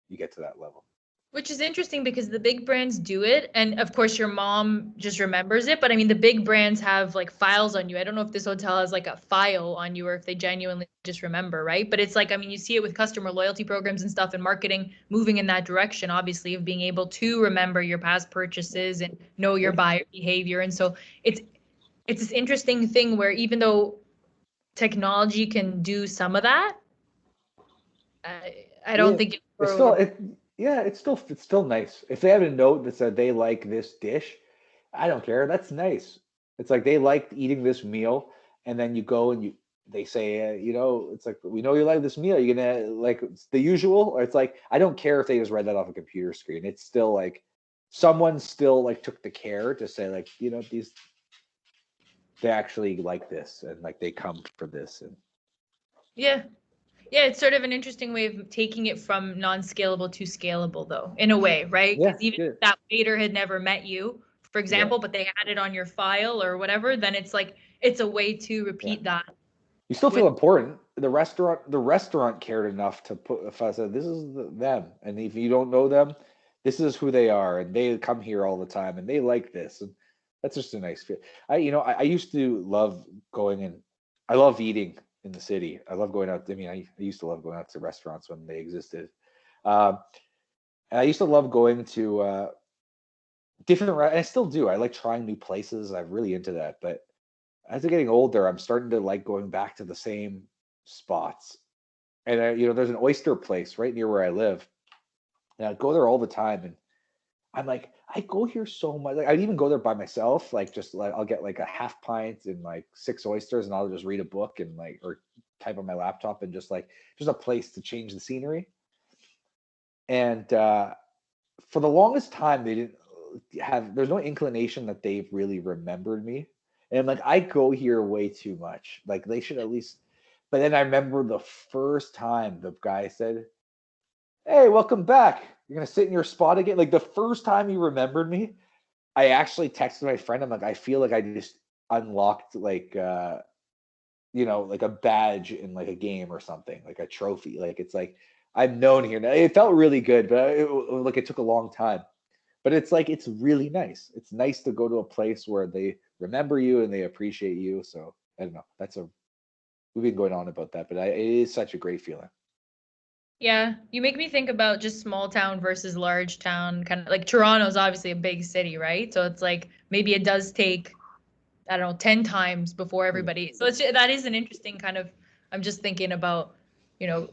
you get to that level. which is interesting because the big brands do it, and of course your mom just remembers it, but I mean the big brands have like files on you. I don't know if this hotel has like a file on you or if they genuinely just remember, right? But it's like, I mean, you see it with customer loyalty programs and stuff, and marketing moving in that direction, obviously, of being able to remember your past purchases and know your Yeah, buyer behavior. And so it's this interesting thing where even though technology can do some of that, I don't yeah. think it It's for still yeah, it's still nice. If they have a note that said they like this dish, I don't care. That's nice. It's like they liked eating this meal, and then you go and they say, it's like we know you like this meal. You're gonna like it's the usual, or it's like I don't care if they just read that off a computer screen. It's still like someone still like took the care to say like these they actually like this and like they come for this and yeah. Yeah, it's sort of an interesting way of taking it from non-scalable to scalable, though, in a way, right? yeah, Because even good, if that waiter had never met you, for yeah, example, but they had it on your file or whatever, then it's like it's a way to yeah. repeat that You still with. feel important. The restaurant cared enough to put if I said this is them, and if you don't know them, this is who they are, and they come here all the time, and they like this, and that's just a nice feel. I used to love going and I love eating in the city. I love going out. I mean, I used to love going out to restaurants when they existed. Um, and I used to love going to I still do. I like trying new places. I'm really into that, but as I'm getting older, I'm starting to like going back to the same spots. And there's an oyster place right near where I live, and I go there all the time. And I'm like, I go here so much. Like, I'd even go there by myself. Like, just like I'll get like a half pint and like 6 oysters, and I'll just read a book and like or type on my laptop and just a place to change the scenery. And for the longest time, they didn't have. There's no inclination that they've really remembered me. And like, I go here way too much. Like, they should at least. But then I remember the first time the guy said, "Hey, welcome back. You're gonna sit in your spot again." Like the first time he remembered me, I actually texted my friend. I'm like, I feel like I just unlocked like a badge in like a game or something, like a trophy. Like it's like I'm known here now. It felt really good, but like it took a long time. But it's like it's really nice. It's nice to go to a place where they remember you and they appreciate you. So I don't know. We've been going on about that, but it is such a great feeling. Yeah, you make me think about just small town versus large town, kind of like Toronto's obviously a big city, right? So it's like maybe it does take, I don't know, 10 times before Yeah. everybody. So that is an interesting kind of, I'm just thinking about, you know,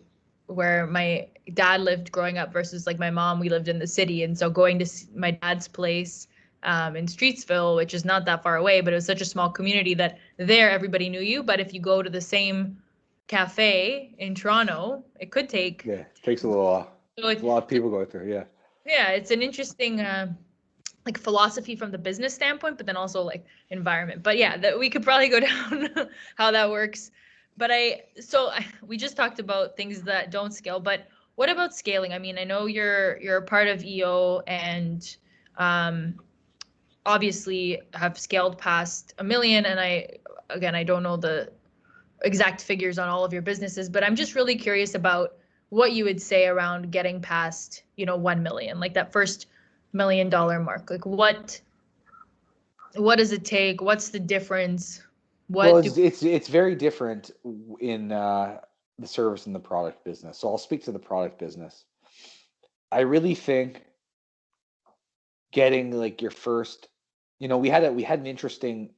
where my dad lived growing up versus like my mom, we lived in the city. And so going to my dad's place in Streetsville, which is not that far away, but it was such a small community that there everybody knew you. But if you go to the same cafe in Toronto, it could take. Yeah, it takes a little while. So There's a lot of people going through. Yeah. yeah, it's an interesting like philosophy from the business standpoint, but then also like environment. But yeah, that we could probably go down how that works. But we just talked about things that don't scale, but what about scaling? I mean, I know you're a part of EO and um, obviously have scaled past 1 million. And I don't know the exact figures on all of your businesses, but I'm just really curious about what you would say around getting past, 1 million, like that first $1 million mark. Like what does it take? What's the difference? Well, What do it's very different in the service and the product business. So I'll speak to the product business. I really think getting like your first. we had an interesting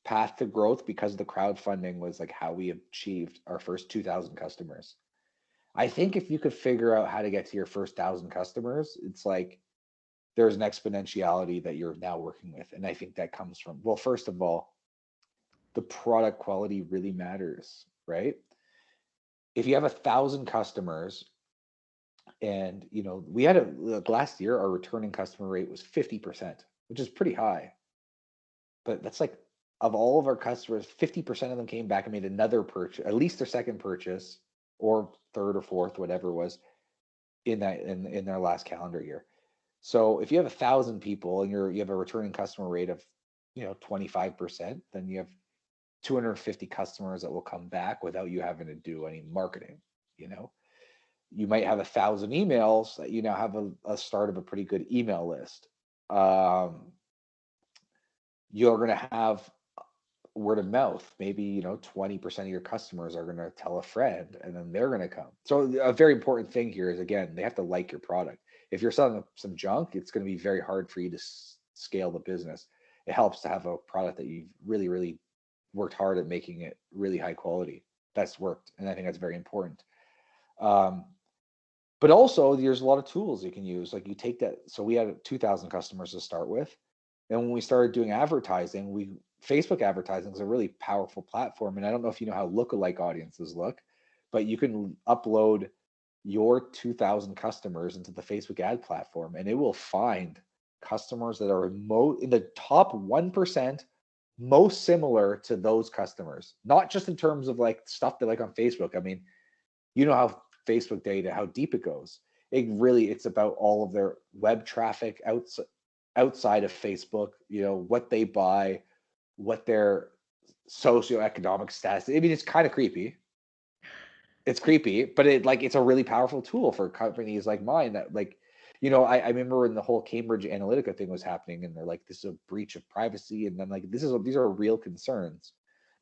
path to growth because the crowdfunding was like how we achieved our first 2,000 customers. I think if you could figure out how to get to your first 1,000 customers, it's like there's an exponentiality that you're now working with. And I think that comes from, well, first of all, the product quality really matters, right? If you have 1,000 customers, and we had last year, our returning customer rate was 50%, which is pretty high. But that's like, of all of our customers, 50% of them came back and made another purchase, at least their second purchase, or third or fourth, whatever it was, in their last calendar year. So if you have 1,000 people and you have a returning customer rate of 25%, then you have 250 customers that will come back without you having to do any marketing. You might have 1,000 emails that you now have a start of a pretty good email list. You're going to have word of mouth. Maybe 20% of your customers are going to tell a friend, and then they're going to come. So a very important thing here is, again, they have to like your product. If you're selling some junk, it's going to be very hard for you to scale the business. It helps to have a product that you've really, really worked hard at making it really high quality. That's worked, and I think that's very important. But also, there's a lot of tools you can use. Like you take that. So we had 2,000 customers to start with, and when we started doing advertising, Facebook advertising is a really powerful platform. And I don't know if you know how lookalike audiences look, but you can upload your 2,000 customers into the Facebook ad platform, and it will find customers that are in the top 1% most similar to those customers, not just in terms of like stuff they like on Facebook. I mean, how Facebook data, how deep it goes. It's about all of their web traffic outside of Facebook, what they buy, what their socioeconomic status. I mean, it's kind of creepy. It's creepy, but it's a really powerful tool for companies like mine that I remember when the whole Cambridge Analytica thing was happening, and they're like, this is a breach of privacy, and then like these are real concerns.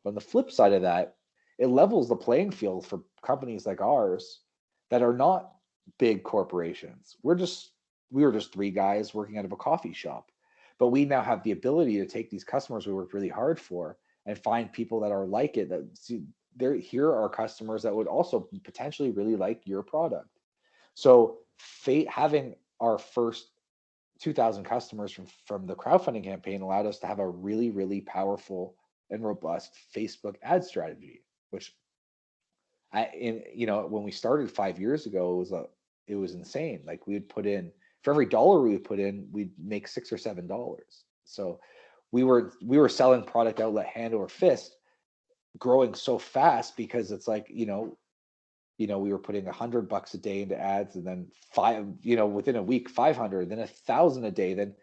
But on the flip side of that, it levels the playing field for companies like ours that are not big corporations. We were just three guys working out of a coffee shop, but we now have the ability to take these customers we worked really hard for and find people that are like it, that here are customers that would also potentially really like your product. So having our first 2,000 customers from the crowdfunding campaign allowed us to have a really, really powerful and robust Facebook ad strategy, which when we started 5 years ago, it was insane. Like we would put in, for every dollar we would put in, we'd make $6 or $7. So we were selling product outlet hand over fist, growing so fast because it's like, we were putting $100 a day into ads, and then within a week, 500, then 1,000 a day, then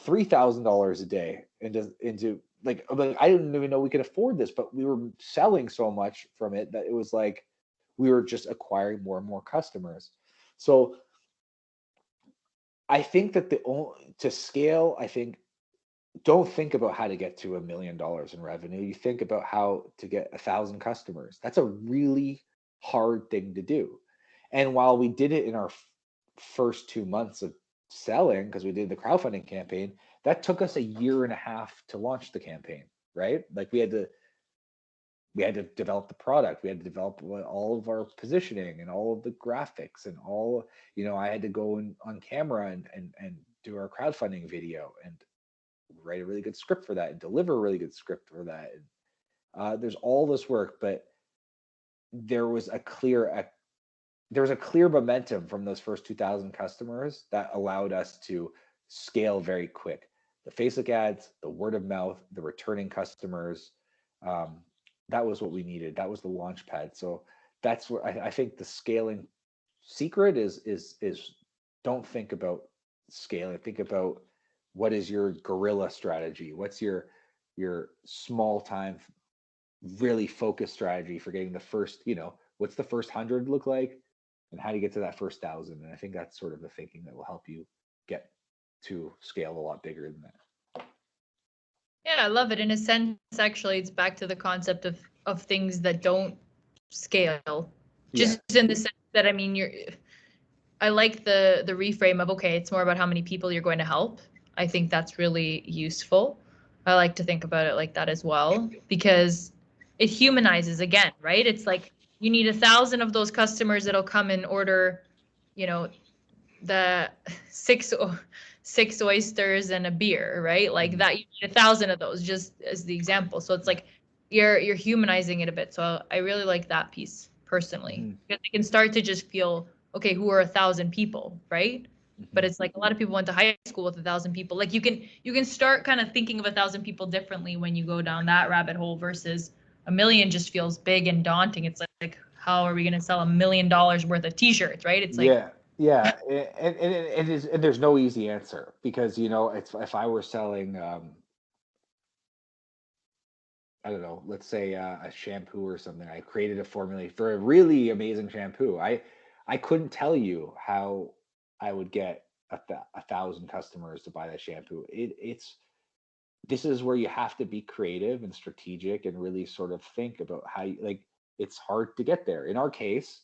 $3,000 a day into like I didn't even know we could afford this, but we were selling so much from it that it was like we were just acquiring more and more customers. So I think that to scale, don't think about how to get to $1 million in revenue. You think about how to get 1,000 customers. That's a really hard thing to do. And while we did it in our first 2 months of selling, because we did the crowdfunding campaign, that took us 1.5 years to launch the campaign, right? Like we had to develop the product. We had to develop all of our positioning and all of the graphics and all, I had to go on camera and do our crowdfunding video and write a really good script for that and deliver a really good script for that. There's all this work, but there was a clear momentum from those first 2,000 customers that allowed us to scale very quick. The Facebook ads, the word of mouth, the returning customers, that was what we needed. That was the launch pad. So that's what I think the scaling secret is don't think about scaling. Think about what is your guerrilla strategy? What's your small time, really focused strategy for getting the first, what's the first 100 look like? And how do you get to that first 1,000? And I think that's sort of the thinking that will help you get to scale a lot bigger than that. Yeah, I love it. In a sense, actually, it's back to the concept of things that don't scale. Just in the sense that, I mean, I like the reframe of, okay, it's more about how many people you're going to help. I think that's really useful. I like to think about it like that as well, because it humanizes again, right? It's like you need 1,000 of those customers that'll come and order, you know, the six six oysters and a beer, right? Like Mhm. that, you need 1,000 of those, just as the example. So it's Yeah. like you're humanizing it a bit. So I really like that piece personally, Mhm. because it can start to just feel, okay, who are 1,000 people, right? But Mhm. it's like a lot of people went to high school with 1,000 people. Like you can start kind of thinking of 1,000 people differently when you go down that rabbit hole versus a million just feels big and daunting. It's like how are we going to sell $1 million worth of t-shirts, right? It's like Yeah, yeah, and there's no easy answer because it's if I were selling, I don't know, let's say a shampoo or something. I created a formula for a really amazing shampoo. I couldn't tell you how I would get a thousand customers to buy that shampoo. It's this is where you have to be creative and strategic and really sort of think about how you like. It's hard to get there. In our case,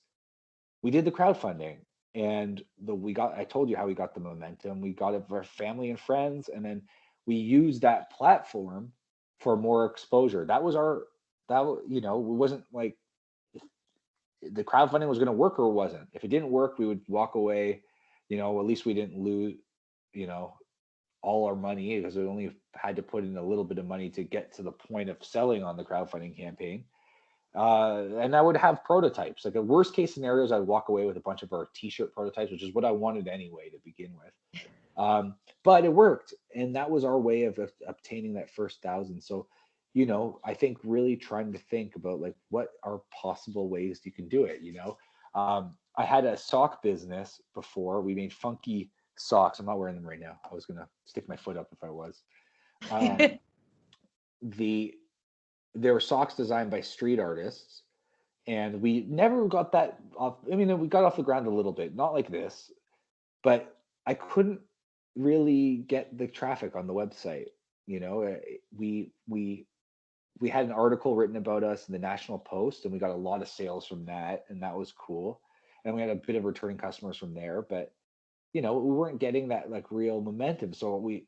we did the crowdfunding and the we got I told you how we got the momentum. We got it for family and friends, and then we used that platform for more exposure. That was our it wasn't like the crowdfunding was going to work or it wasn't. If it didn't work, we would walk away. At least we didn't lose, you know, all our money because we only had to put in a little bit of money to get to the point of selling on the crowdfunding campaign. And I would have prototypes. Like the worst case scenarios, I'd walk away with a bunch of our t-shirt prototypes, which is what I wanted anyway to begin with. But it worked, and that was our way of obtaining that first thousand. So, I think really trying to think about like what are possible ways you can do it. I had a sock business before. We made funky socks. I'm not wearing them right now. I was gonna stick my foot up if I was. Um, the There were socks designed by street artists, and we never got that off. I mean, we got off the ground a little bit, not like this, but I couldn't really get the traffic on the website. We had an article written about us in the National Post, and we got a lot of sales from that, and that was cool. And we had a bit of returning customers from there, but we weren't getting that like real momentum. So we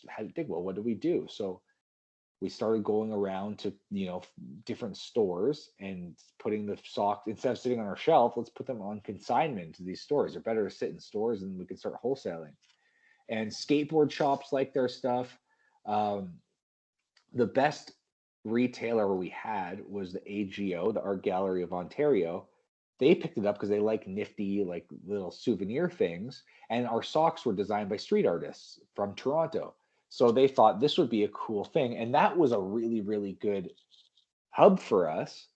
had to think, well, what do we do? So we started going around to different stores and putting the socks instead of sitting on our shelf. Let's put them on consignment to these stores. They're better to sit in stores, and we can start wholesaling. And skateboard shops like their stuff. um, the best retailer we had was the AGO, the Art Gallery of Ontario. They picked it up because they like nifty, like little souvenir things. And our socks were designed by street artists from Toronto. So they thought this would be a cool thing. And that was a really, really good hub for us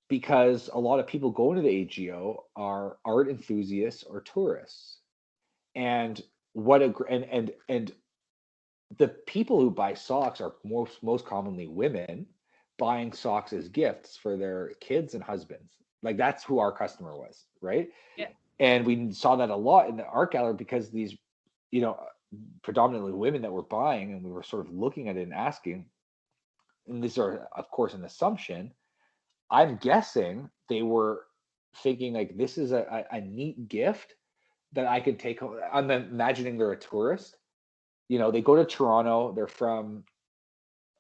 because a lot of people going to the AGO are art enthusiasts or tourists. And what a and the people who buy socks are most commonly women buying socks as gifts for their kids and husbands. Like that's who our customer was, right? Yeah. And we saw that a lot in the art gallery because these, you know, predominantly women that were buying, and we were sort of looking at it and asking, and these are of course an assumption. I'm guessing they were thinking like this is a neat gift that I could take home. I'm imagining they're a tourist. They go to Toronto, they're from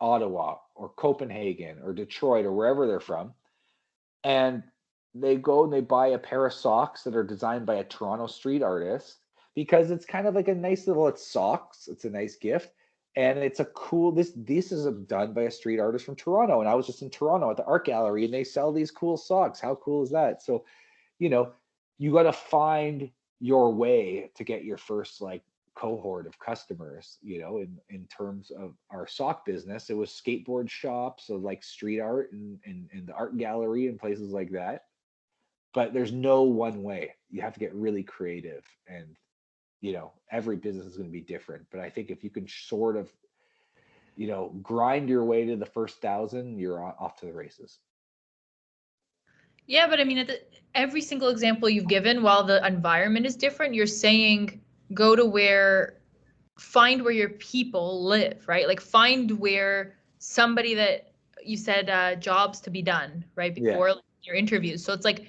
Ottawa or Copenhagen or Detroit or wherever they're from, and they go and they buy a pair of socks that are designed by a Toronto street artist because it's kind of like a nice little it's socks, it's a nice gift, and it's a cool this is done by a street artist from Toronto, and I was just in Toronto at the art gallery and they sell these cool socks. How cool is that? So, you know, you got to find your way to get your first like cohort of customers. In terms of our sock business, it was skateboard shops, so like street art and the art gallery and places like that. But there's no one way. You have to get really creative, and every business is going to be different. But I think if you can sort of grind your way to the first thousand, you're off to the races. Yeah, but I mean, every single example you've given, while the environment is different, you're saying go to find where your people live, right? Like find where somebody that you said jobs to be done, right? Yeah. Before like, your interviews. So it's like,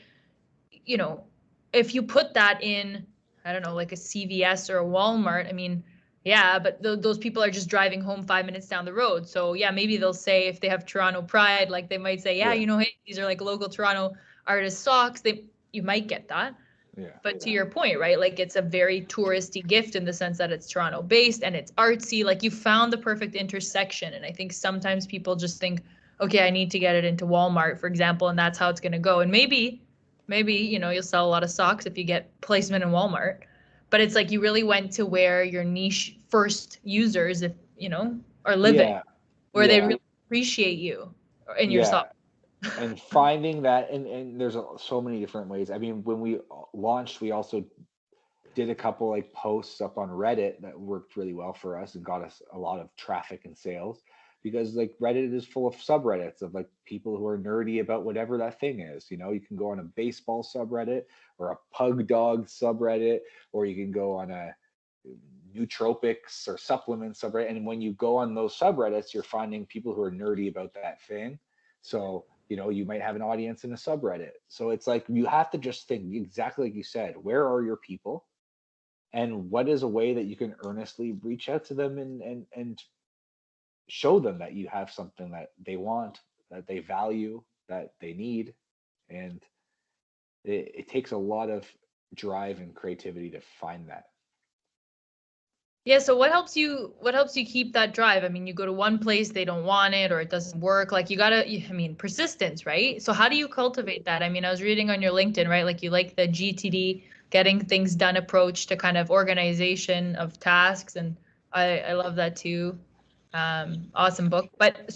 you know, if you put that in, I don't know, like a CVS or a Walmart, I mean, Yeah, but those people are just driving home 5 minutes down the road. So yeah, maybe they'll say if they have Toronto pride, like they might say, yeah, Yeah, you know, hey, these are like local Toronto artist socks. You might get that. yeah, But to your point, right? Like it's a very touristy gift in the sense that it's Toronto based and it's artsy. Like you found the perfect intersection. And I think sometimes people just think, okay, I need to get it into Walmart, for example, and that's how it's going to go. And maybe, you know, you'll sell a lot of socks if you get placement in Walmart. But it's like you really went to where your niche first users, if you know, are living, yeah, where they yeah, really appreciate you in your yeah. socks. And finding that, and there's so many different ways. I mean, when we launched, we also did a couple like posts up on Reddit that worked really well for us and got us a lot of traffic and sales, because like Reddit is full of subreddits of like people who are nerdy about whatever that thing is. You know, you can go on a baseball subreddit or a pug dog subreddit, or you can go on a nootropics or supplement subreddit. And when you go on those subreddits, you're finding people who are nerdy about that thing. So, you know, you might have an audience in a subreddit. So it's like you have to just think exactly like you said, where are your people? And what is a way that you can earnestly reach out to them and show them that you have something that they want, that they value, that they need. And it takes a lot of drive and creativity to find that. Yeah, so what helps you keep that drive? I mean, you go to one place, they don't want it or it doesn't work. Like I mean, persistence, right? So how do you cultivate that? I mean, I was reading on your LinkedIn, right? Like you like the GTD, getting things done approach to kind of organization of tasks, and I love that too. Awesome book. But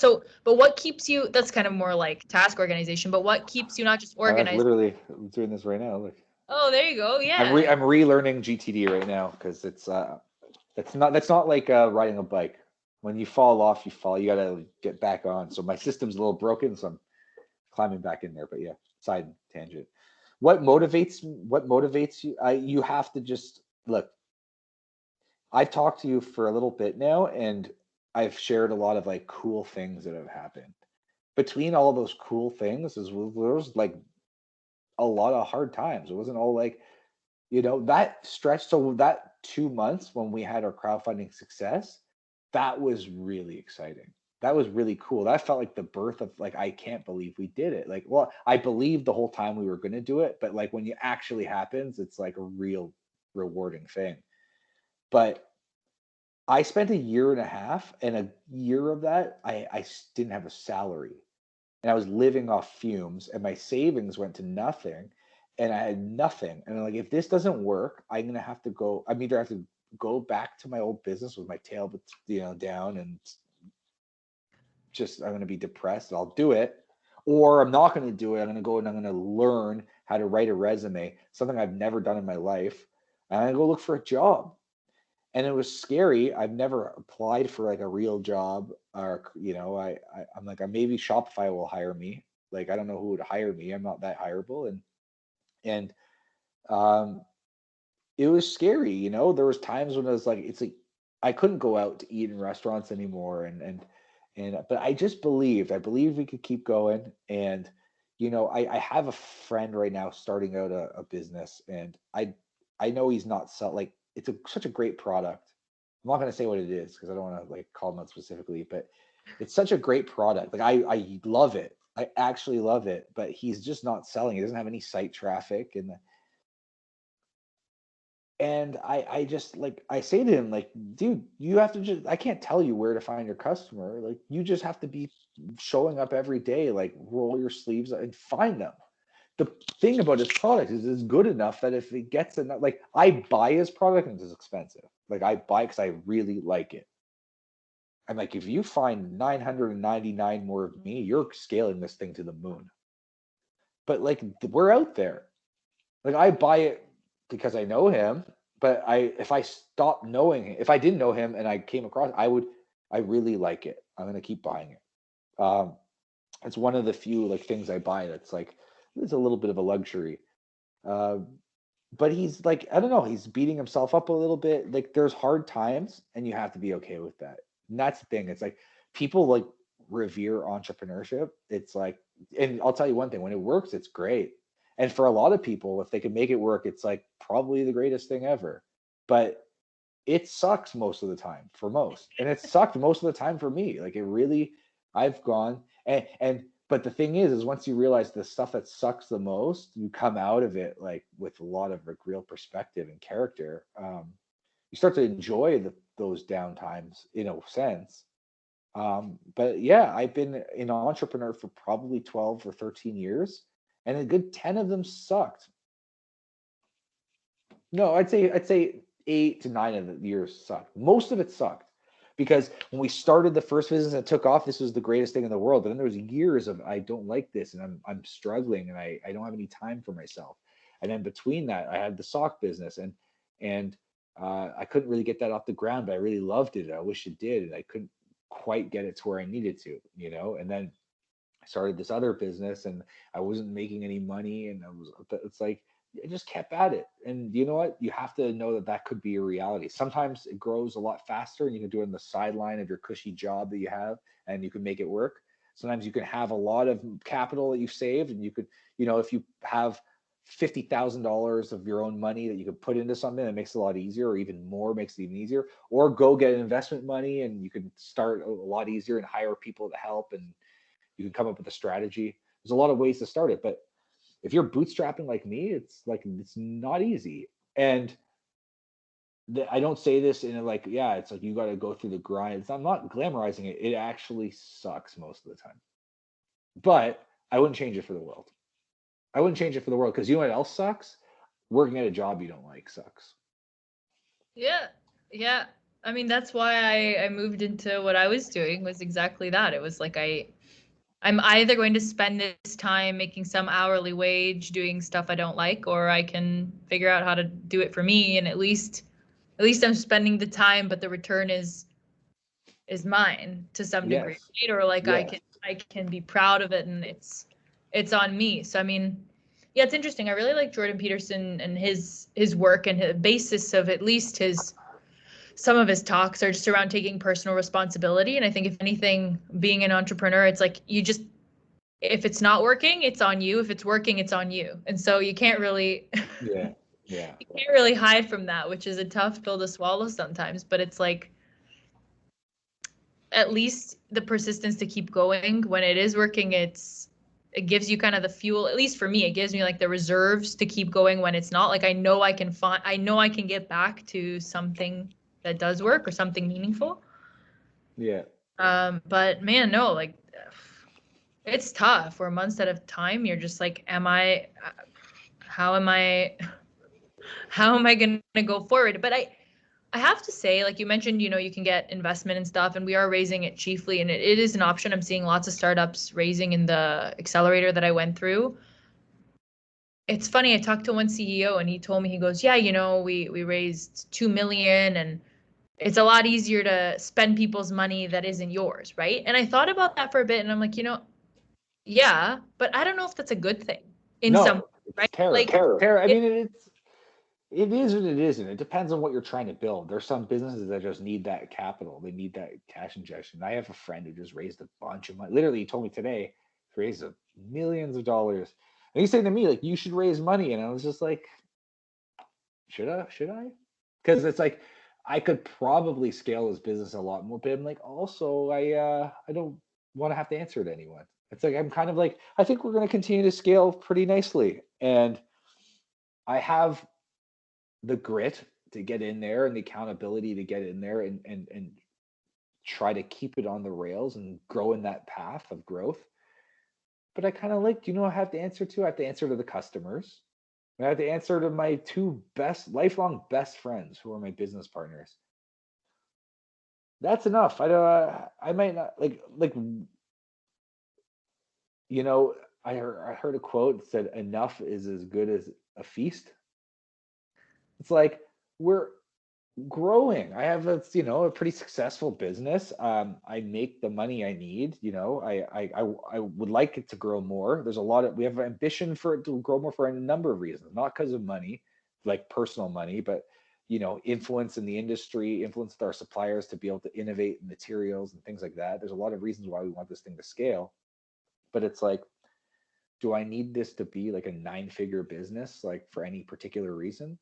what keeps you, that's kind of more like task organization, but what keeps you not just Like organized? literally doing this right now. Like Oh, there you go. Yeah. I'm relearning GTD right now because that's not like riding a bike. When you fall off, you fall. You gotta get back on. So my system's a little broken, so I'm climbing back in there. But yeah, side tangent. What motivates you? You have to just look. I've talked to you for a little bit now, and I've shared a lot of like cool things that have happened. Between all those cool things, there was like a lot of hard times. It wasn't all like, that stretch. So that 2 months when we had our crowdfunding success, that was really exciting. That was really cool. That felt like the birth of like, I can't believe we did it. Like, well, I believed the whole time we were going to do it, but like when it actually happens, it's like a real rewarding thing. But I spent a year and a half, and a year of that, I didn't have a salary, and I was living off fumes, and my savings went to nothing, and I had nothing. And I'm like, if this doesn't work, I'm gonna have to go. I'm either have to go back to my old business with my tail, down, and just I'm gonna be depressed. I'll do it, or I'm not gonna do it. I'm gonna go and I'm gonna learn how to write a resume, something I've never done in my life, and I'm gonna go look for a job. And it was scary. I've never applied for like a real job, or I'm like, maybe Shopify will hire me. Like I don't know who would hire me. I'm not that hireable, and um, it was scary. There was times when I was like, it's like I couldn't go out to eat in restaurants anymore, and but I just believed. I believed we could keep going, and I have a friend right now starting out a business, and I know he's not like it's such a great product. I'm not going to say what it is because I don't want to like call him out specifically, but it's such a great product. Like I love it. I actually love it, but he's just not selling. He doesn't have any site traffic, and I just like I say to him like, dude, you have to just I can't tell you where to find your customer. Like you just have to be showing up every day, like roll your sleeves and find them. The thing about his product is it's good enough that if it gets enough, like I buy his product and it's expensive. Like I buy because I really like it. I'm like, if you find 999 more of me, you're scaling this thing to the moon. But like we're out there. Like I buy it because I know him, but if I stopped knowing him, if I didn't know him and I came across, I really like it. I'm gonna keep buying it. Um, it's one of the few like things I buy that's like it's a little bit of a luxury. Uh, but he's like, I don't know, he's beating himself up a little bit. Like there's hard times and you have to be okay with that. And that's the thing. It's like people like revere entrepreneurship. It's like, and I'll tell you one thing, when it works, it's great. And for a lot of people, if they can make it work, it's like probably the greatest thing ever. But it sucks most of the time for most, and it sucked most of the time for me. Like it really, I've gone and but the thing is once you realize the stuff that sucks the most, you come out of it like with a lot of like real perspective and character. You start to enjoy those down times in a sense. But yeah, I've been an entrepreneur for probably 12 or 13 years, and a good 10 of them sucked. No, I'd say 8 to 9 of the years sucked. Most of it sucked because when we started the first business that took off, this was the greatest thing in the world. But then there was years of I don't like this and I'm struggling and I don't have any time for myself. And then between that, I had the sock business and I couldn't really get that off the ground, but I really loved it. I wish it did, and I couldn't quite get it to where I needed to, you know. And then I started this other business and I wasn't making any money and it's like I just kept at it. And you know what? You have to know that that could be a reality. Sometimes it grows a lot faster and you can do it on the sideline of your cushy job that you have and you can make it work. Sometimes you can have a lot of capital that you've saved and you could, you know, if you have $50,000 of your own money that you could put into something that makes it a lot easier, or even more makes it even easier, or go get investment money and you can start a lot easier and hire people to help and you can come up with a strategy. There's a lot of ways to start it, but if you're bootstrapping like me, it's like it's not easy. And I don't say this in a like, yeah, it's like you got to go through the grind. I'm not glamorizing it. It actually sucks most of the time, but I wouldn't change it for the world. I wouldn't change it for the world because you know what else sucks? Working at a job you don't like sucks. Yeah. Yeah. I mean, that's why I moved into what I was doing was exactly that. It was like I'm either going to spend this time making some hourly wage doing stuff I don't like, or I can figure out how to do it for me. And at least I'm spending the time, but the return is mine to some degree, Yes. right? Or like I Yes. can be proud of it and it's on me. So I mean, yeah, it's interesting. I really like Jordan Peterson and his work and the basis of at least his some of his talks are just around taking personal responsibility. And I think if anything, being an entrepreneur, it's like you just if it's not working, it's on you. If it's working, it's on you. And so you can't really Yeah. Yeah. you can't really hide from that, which is a tough pill to swallow sometimes, but it's like at least the persistence to keep going when it is working, it gives you kind of the fuel, at least for me, it gives me like the reserves to keep going when it's not. Like I know I can get back to something that does work or something meaningful. Yeah. But man, no, like it's tough for months at a time. You're just like, how am I, how am I going to go forward? But I have to say, like you mentioned, you can get investment and stuff, and we are raising it chiefly, and it is an option. I'm seeing lots of startups raising in the accelerator that I went through. It's funny, I talked to one CEO and he told me, he goes, yeah, we raised 2 million and it's a lot easier to spend people's money that isn't yours, right? And I thought about that for a bit and I'm like, yeah, but I don't know if that's a good thing in some, No, it's right? terror. Like Terror. I it, mean, it is and it isn't. It depends on what you're trying to build. There's some businesses that just need that capital. They need that cash injection. I have a friend who just raised a bunch of money. Literally, he told me today he raised millions of dollars. And he's saying to me, like, you should raise money. And I was just like, should I? Should I? Because it's like I could probably scale his business a lot more, but I'm like, also I don't want to have to answer to anyone. It's like I'm kind of like, I think we're gonna continue to scale pretty nicely. And I have the grit to get in there and the accountability to get in there and try to keep it on the rails and grow in that path of growth. But I kind of like, you know, I have to answer to? I have to answer to the customers. I have to answer to my two best lifelong best friends who are my business partners. That's enough. I might not like you know, I heard a quote that said enough is as good as a feast. It's like we're growing. I have a pretty successful business. I make the money I need. I would like it to grow more. There's a lot of we have ambition for it to grow more for a number of reasons, not because of money, like personal money, but influence in the industry, influence with our suppliers to be able to innovate materials and things like that. There's a lot of reasons why we want this thing to scale, but it's like, do I need this to be like a 9-figure business, like for any particular reason?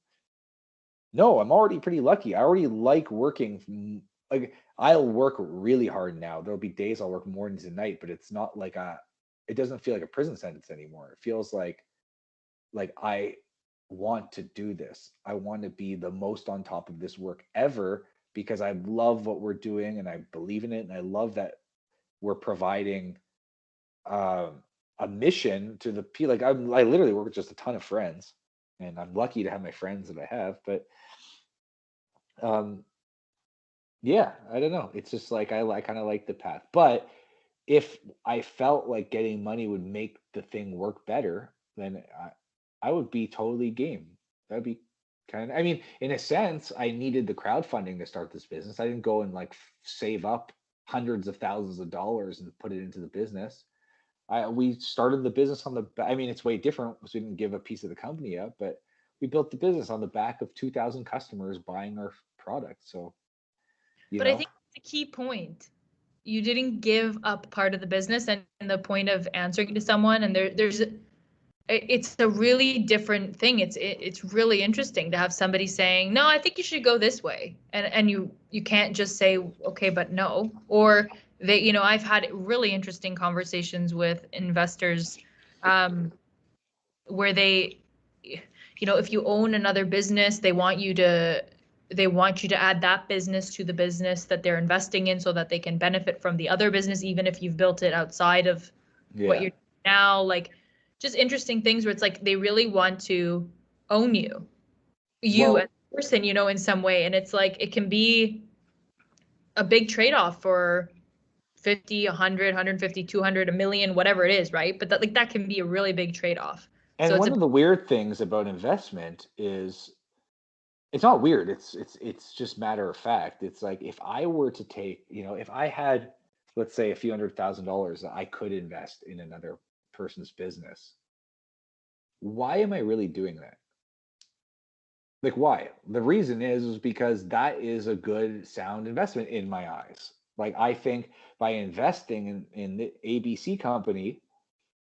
No, I'm already pretty lucky. I already like working. Like I'll work really hard now. There'll be days I'll work mornings and night, but it's not like it doesn't feel like a prison sentence anymore. It feels like I want to do this. I want to be the most on top of this work ever because I love what we're doing and I believe in it and I love that we're providing um, a mission to the people. Like I literally work with just a ton of friends, and I'm lucky to have my friends that I have. But um, yeah, I don't know. It's just like I kind of like the path. But if I felt like getting money would make the thing work better, then I would be totally game. That'd be I mean, in a sense, I needed the crowdfunding to start this business. I didn't go and like save up hundreds of thousands of dollars and put it into the business. We started the business on I mean, it's way different because we didn't give a piece of the company up, but we built the business on the back of 2,000 customers buying our product. So, you But I know, think it's a key point. You didn't give up part of the business, and the point of answering to someone, and there's it's a really different thing. It's really interesting to have somebody saying, "No, I think you should go this way," and you can't just say, "Okay, but no." Or they, I've had really interesting conversations with investors, um, where if you own another business, they want you to add that business to the business that they're investing in so that they can benefit from the other business, even if you've built it outside of what yeah. you're doing now. Like, just interesting things where it's like they really want to own you as Well, a person, in some way. And it's like it can be a big trade-off for 50, 100, 150, 200, a million, whatever it is, right? But that can be a really big trade-off. So and it's one a of the weird things about investment is it's not weird. It's just matter of fact. It's like if I were to take, if I had, let's say, a few $100,000 that I could invest in another person's business, why am I really doing that? Like, why? The reason is because that is a good, sound investment in my eyes. Like, I think by investing in the ABC company,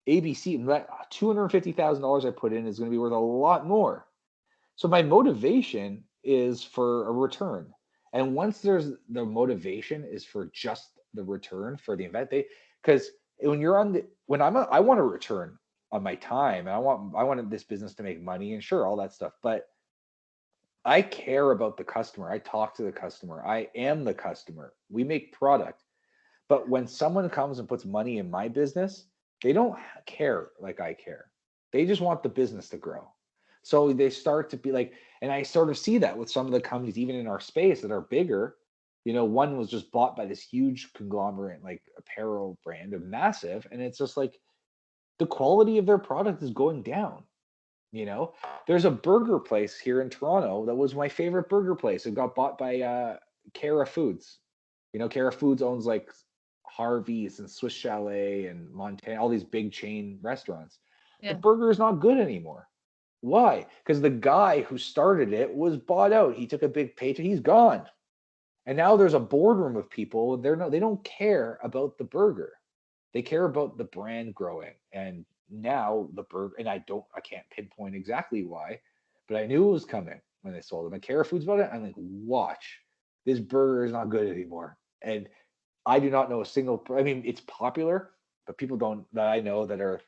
ABC, that $250,000 I put in is going to be worth a lot more. So my motivation is for a return. And once there's the motivation is for just the return for the event, because when you're on I want a return on my time and I wanted this business to make money and sure, all that stuff. But I care about the customer. I talk to the customer. I am the customer. We make product. But when someone comes and puts money in my business, they don't care like I care. They just want the business to grow. So they start to be like, and I sort of see that with some of the companies, even in our space, that are bigger. One was just bought by this huge conglomerate, like apparel brand, of massive, and it's just like the quality of their product is going down. You know, there's a burger place here in Toronto that was my favorite burger place. It got bought by Cara Foods. Cara Foods owns like Harvey's and Swiss Chalet and Montana, all these big chain restaurants. The yeah. burger is not good anymore. Why? Because the guy who started it was bought out. He took a big paycheck. He's gone. And now there's a boardroom of people. They don't care about the burger. They care about the brand growing. And now the burger, and I can't pinpoint exactly why, but I knew it was coming when they sold it. And Cara Foods bought it. I'm like, watch, this burger is not good anymore. And I do not know a single. I mean, it's popular, but people don't that I know that are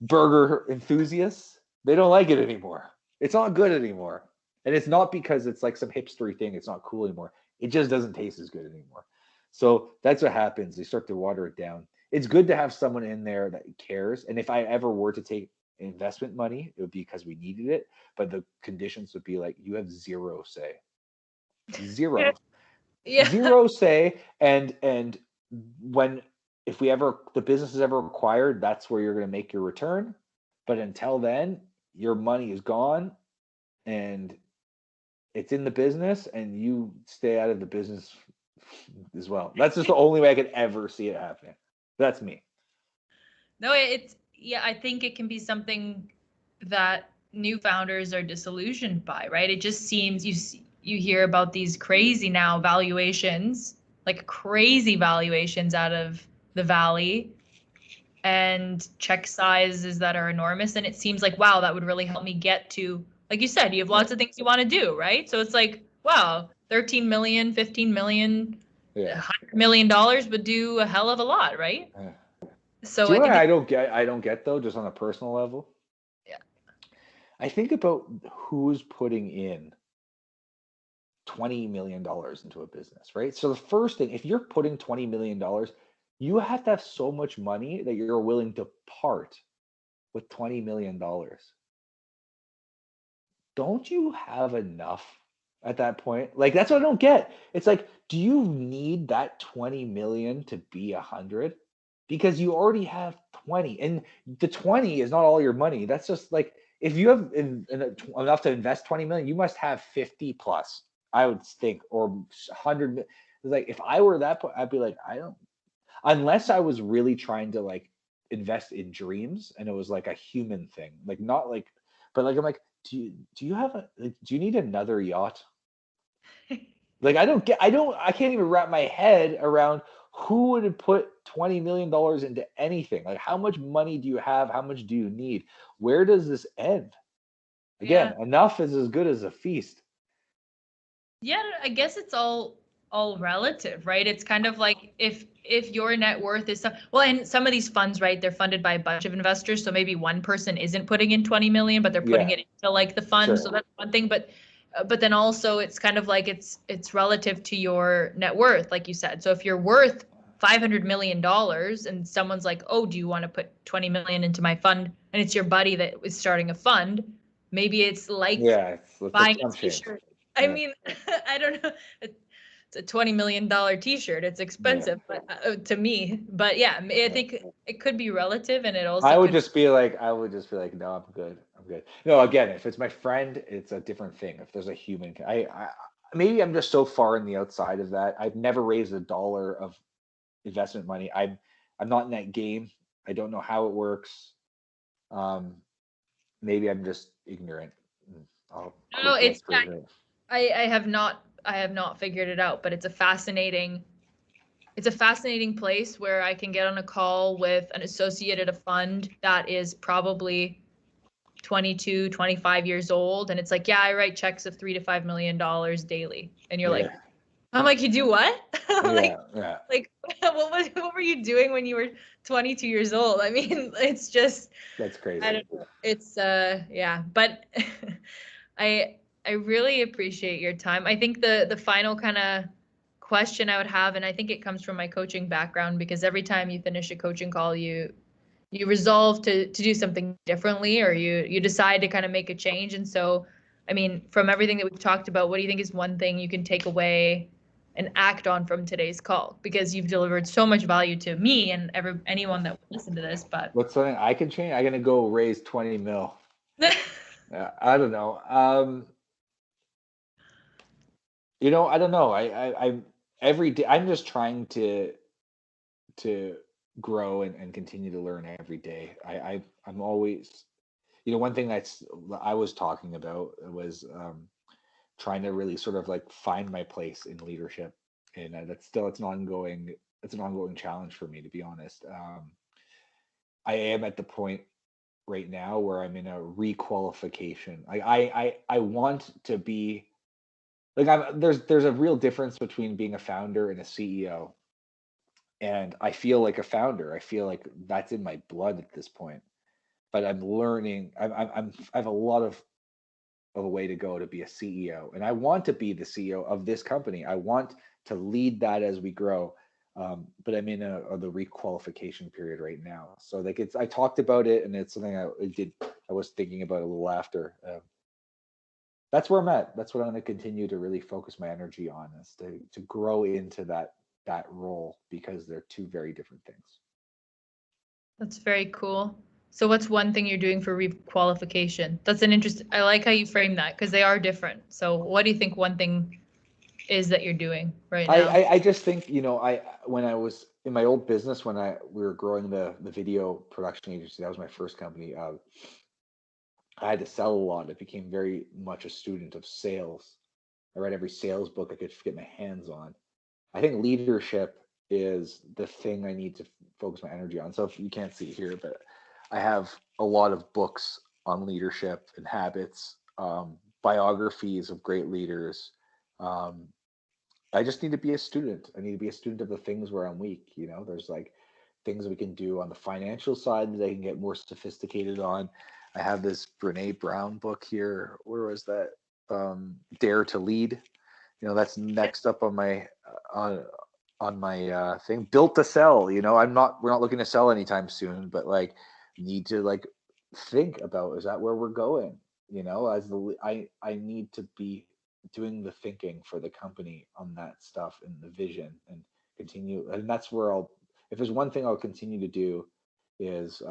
burger enthusiasts. They don't like it anymore. It's not good anymore, and it's not because it's like some hipstery thing. It's not cool anymore. It just doesn't taste as good anymore. So that's what happens. They start to water it down. It's good to have someone in there that cares. And if I ever were to take investment money, it would be because we needed it. But the conditions would be like you have zero say, zero Yeah. zero say, and when if we ever the business is ever acquired, that's where you're going to make your return. But until then, your money is gone and it's in the business, and you stay out of the business as well. That's just the only way I could ever see it happening. That's me. No, yeah, I think it can be something that new founders are disillusioned by, right? It just seems you hear about these crazy now valuations, like crazy valuations out of the valley, and check sizes that are enormous, and it seems like, wow, that would really help me get to like you said, you have Yeah. lots of things you want to do, right? So it's like, wow, 13 million, 15 million, Yeah. $100 million would do a hell of a lot, right? Yeah. So Do you I know what think I it's, don't get? I don't get though, just on a personal level. yeah, I think about who's putting in $20 million into a business, right? So the first thing, if you're putting $20 million, you have to have so much money that you're willing to part with $20 million. Don't you have enough at that point? Like that's what I don't get. It's like, do you need that 20 million to be 100? Because you already have 20, and the 20 is not all your money. That's just like if you have enough to invest 20 million, you must have 50 plus, I would think, or 100. Like if I were that point, I'd be like, I don't, unless I was really trying to like invest in dreams and it was like a human thing, like not like, but like I'm like, do you have a like, do you need another yacht? Like I can't even wrap my head around who would put $20 million into anything. Like how much money do you have? How much do you need? Where does this end? yeah. Again, enough is as good as a feast. Yeah, I guess it's all relative, right? It's kind of like if your net worth is well, and some of these funds, right, they're funded by a bunch of investors, so maybe one person isn't putting in 20 million, but they're putting Yeah, it into like the fund, so sure. that's one thing. But then also it's kind of like it's relative to your net worth, like you said. So if you're worth $500 million and someone's like, "Oh, do you want to put 20 million into my fund?" and it's your buddy that is starting a fund, maybe it's like Yeah, it's a buying a chump change. t-shirt. I Yeah, mean, I don't know. It's a $20 million t-shirt. It's yeah. expensive, but to me. But yeah, I Yeah. think it could be relative, and it also I would could. just be like, no, I'm good. I'm good. No, again, if it's my friend, it's a different thing. If there's a human, maybe I'm just so far in the outside of that. I've never raised a dollar of investment money. I'm not in that game. I don't know how it works. Um, Maybe I'm just ignorant. I'll No, quit the it's expert. I have not figured it out, but it's a fascinating place where I can get on a call with an associate at a fund that is probably 22, 25 years old, and it's like, yeah, I write checks of $3 to $5 million daily, and you're like, Yeah, I'm like, you do what? like yeah, yeah. like what were you doing when you were 22 years old? I mean, it's just That's I crazy. don't know. It's yeah, but I really appreciate your time. I think the final kind of question I would have, and I think it comes from my coaching background, because every time you finish a coaching call, you resolve to do something differently, or you decide to kind of make a change. And so, I mean, from everything that we've talked about, what do you think is one thing you can take away and act on from today's call? Because you've delivered so much value to me and anyone that would listen to this. But What's something I can change? I'm gonna go raise 20 mil. I don't know. I don't know. I'm every day. I'm just trying to grow and continue to learn every day. I'm always, one thing I was talking about was trying to really sort of like find my place in leadership, and that's still it's an ongoing challenge for me, to be honest. I am at the point right now where I'm in a requalification. I want to be like there's a real difference between being a founder and a CEO. And I feel like a founder. I feel like that's in my blood at this point. But I'm learning. I have a lot of a way to go to be a CEO, and I want to be the CEO of this company. I want to lead that as we grow. But I'm in the requalification period right now. So like I talked about it, and it's something I was thinking about a little after. That's where I'm at. That's what I'm going to continue to really focus my energy on, is to grow into that role, because they're two very different things. That's very cool. So what's one thing you're doing for requalification? That's an interesting, I like how you frame that, because they are different. So what do you think one thing is that you're doing right now? I just think, I when I was in my old business, when we were growing the video production agency, that was my first company. I had to sell a lot. It became very much a student of sales. I read every sales book I could get my hands on. I think leadership is the thing I need to focus my energy on. So if you can't see here, but I have a lot of books on leadership and habits. biographies of great leaders. Um, I just need to be a student. I need to be a student of the things where I'm weak. There's like things we can do on the financial side that I can get more sophisticated on. I have this Brene Brown book here. Where was that? Dare to Lead. That's next up on my thing. Built to Sell. We're not looking to sell anytime soon, but like need to like think about, is that where we're going? I need to be doing the thinking for the company on that stuff and the vision, and continue. And that's where if there's one thing I'll continue to do, is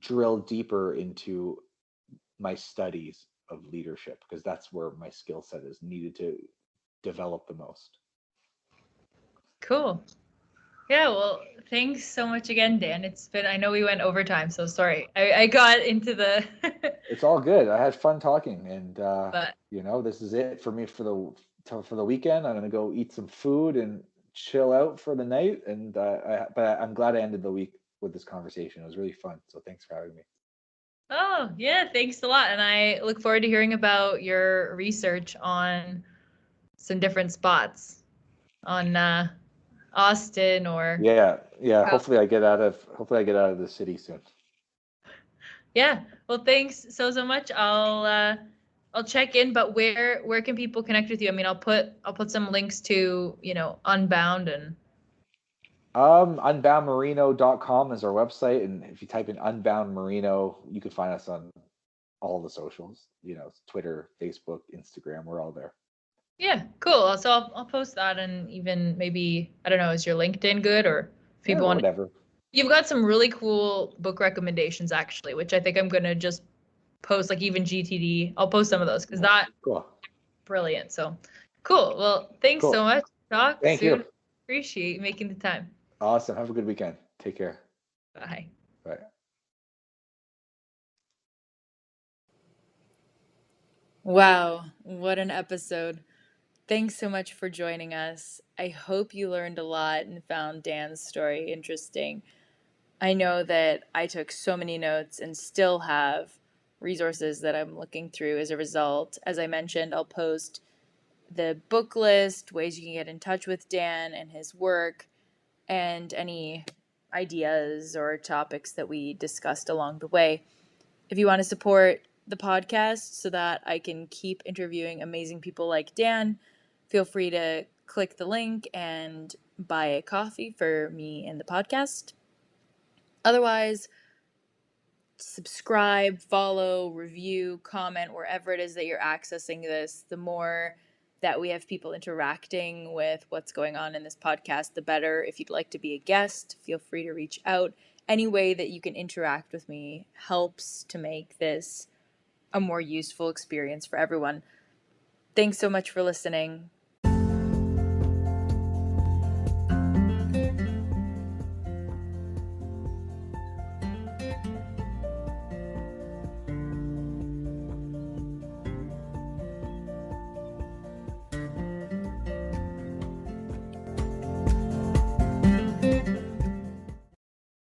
drill deeper into my studies of leadership, because that's where my skill set is needed to develop the most. Cool. Yeah, well, thanks so much again, Dan. I know we went over time, so sorry. I got into the It's all good. I had fun talking, and but this is it for me for the weekend. I'm gonna go eat some food and chill out for the night. And but I'm glad I ended the week with this conversation. It was really fun. So thanks for having me. oh, yeah, thanks a lot. And I look forward to hearing about your research on some different spots on Austin or Yeah. oh, Hopefully I get out of the city soon. yeah. Well, thanks so much. I'll check in, but where can people connect with you? I mean, I'll put some links to, Unbound and Unboundmerino.com is our website, and if you type in Unbound Merino, you can find us on all the socials. Twitter, Facebook, Instagram. We're all there. yeah, cool. So I'll post that, and even maybe, I don't know, is your LinkedIn good, or if Yeah, people want? whatever. You've got some really cool book recommendations actually, which I think I'm gonna just post, like even GTD. I'll post some of those because Nice. that Cool. brilliant. So cool. Well, thanks so Cool. much. Talk Thank soon. you. Appreciate you making the time. Awesome. Have a good weekend. Take care. Bye. Bye. Wow, what an episode. Thanks so much for joining us. I hope you learned a lot and found Dan's story interesting. I know that I took so many notes and still have resources that I'm looking through as a result. As I mentioned, I'll post the book list, ways you can get in touch with Dan and his work, and any ideas or topics that we discussed along the way. If you want to support the podcast so that I can keep interviewing amazing people like Dan, feel free to click the link and buy a coffee for me and the podcast. Otherwise, subscribe, follow, review, comment wherever it is that you're accessing this. The more that we have people interacting with what's going on in this podcast, the better. If you'd like to be a guest, feel free to reach out. Any way that you can interact with me helps to make this a more useful experience for everyone. Thanks so much for listening.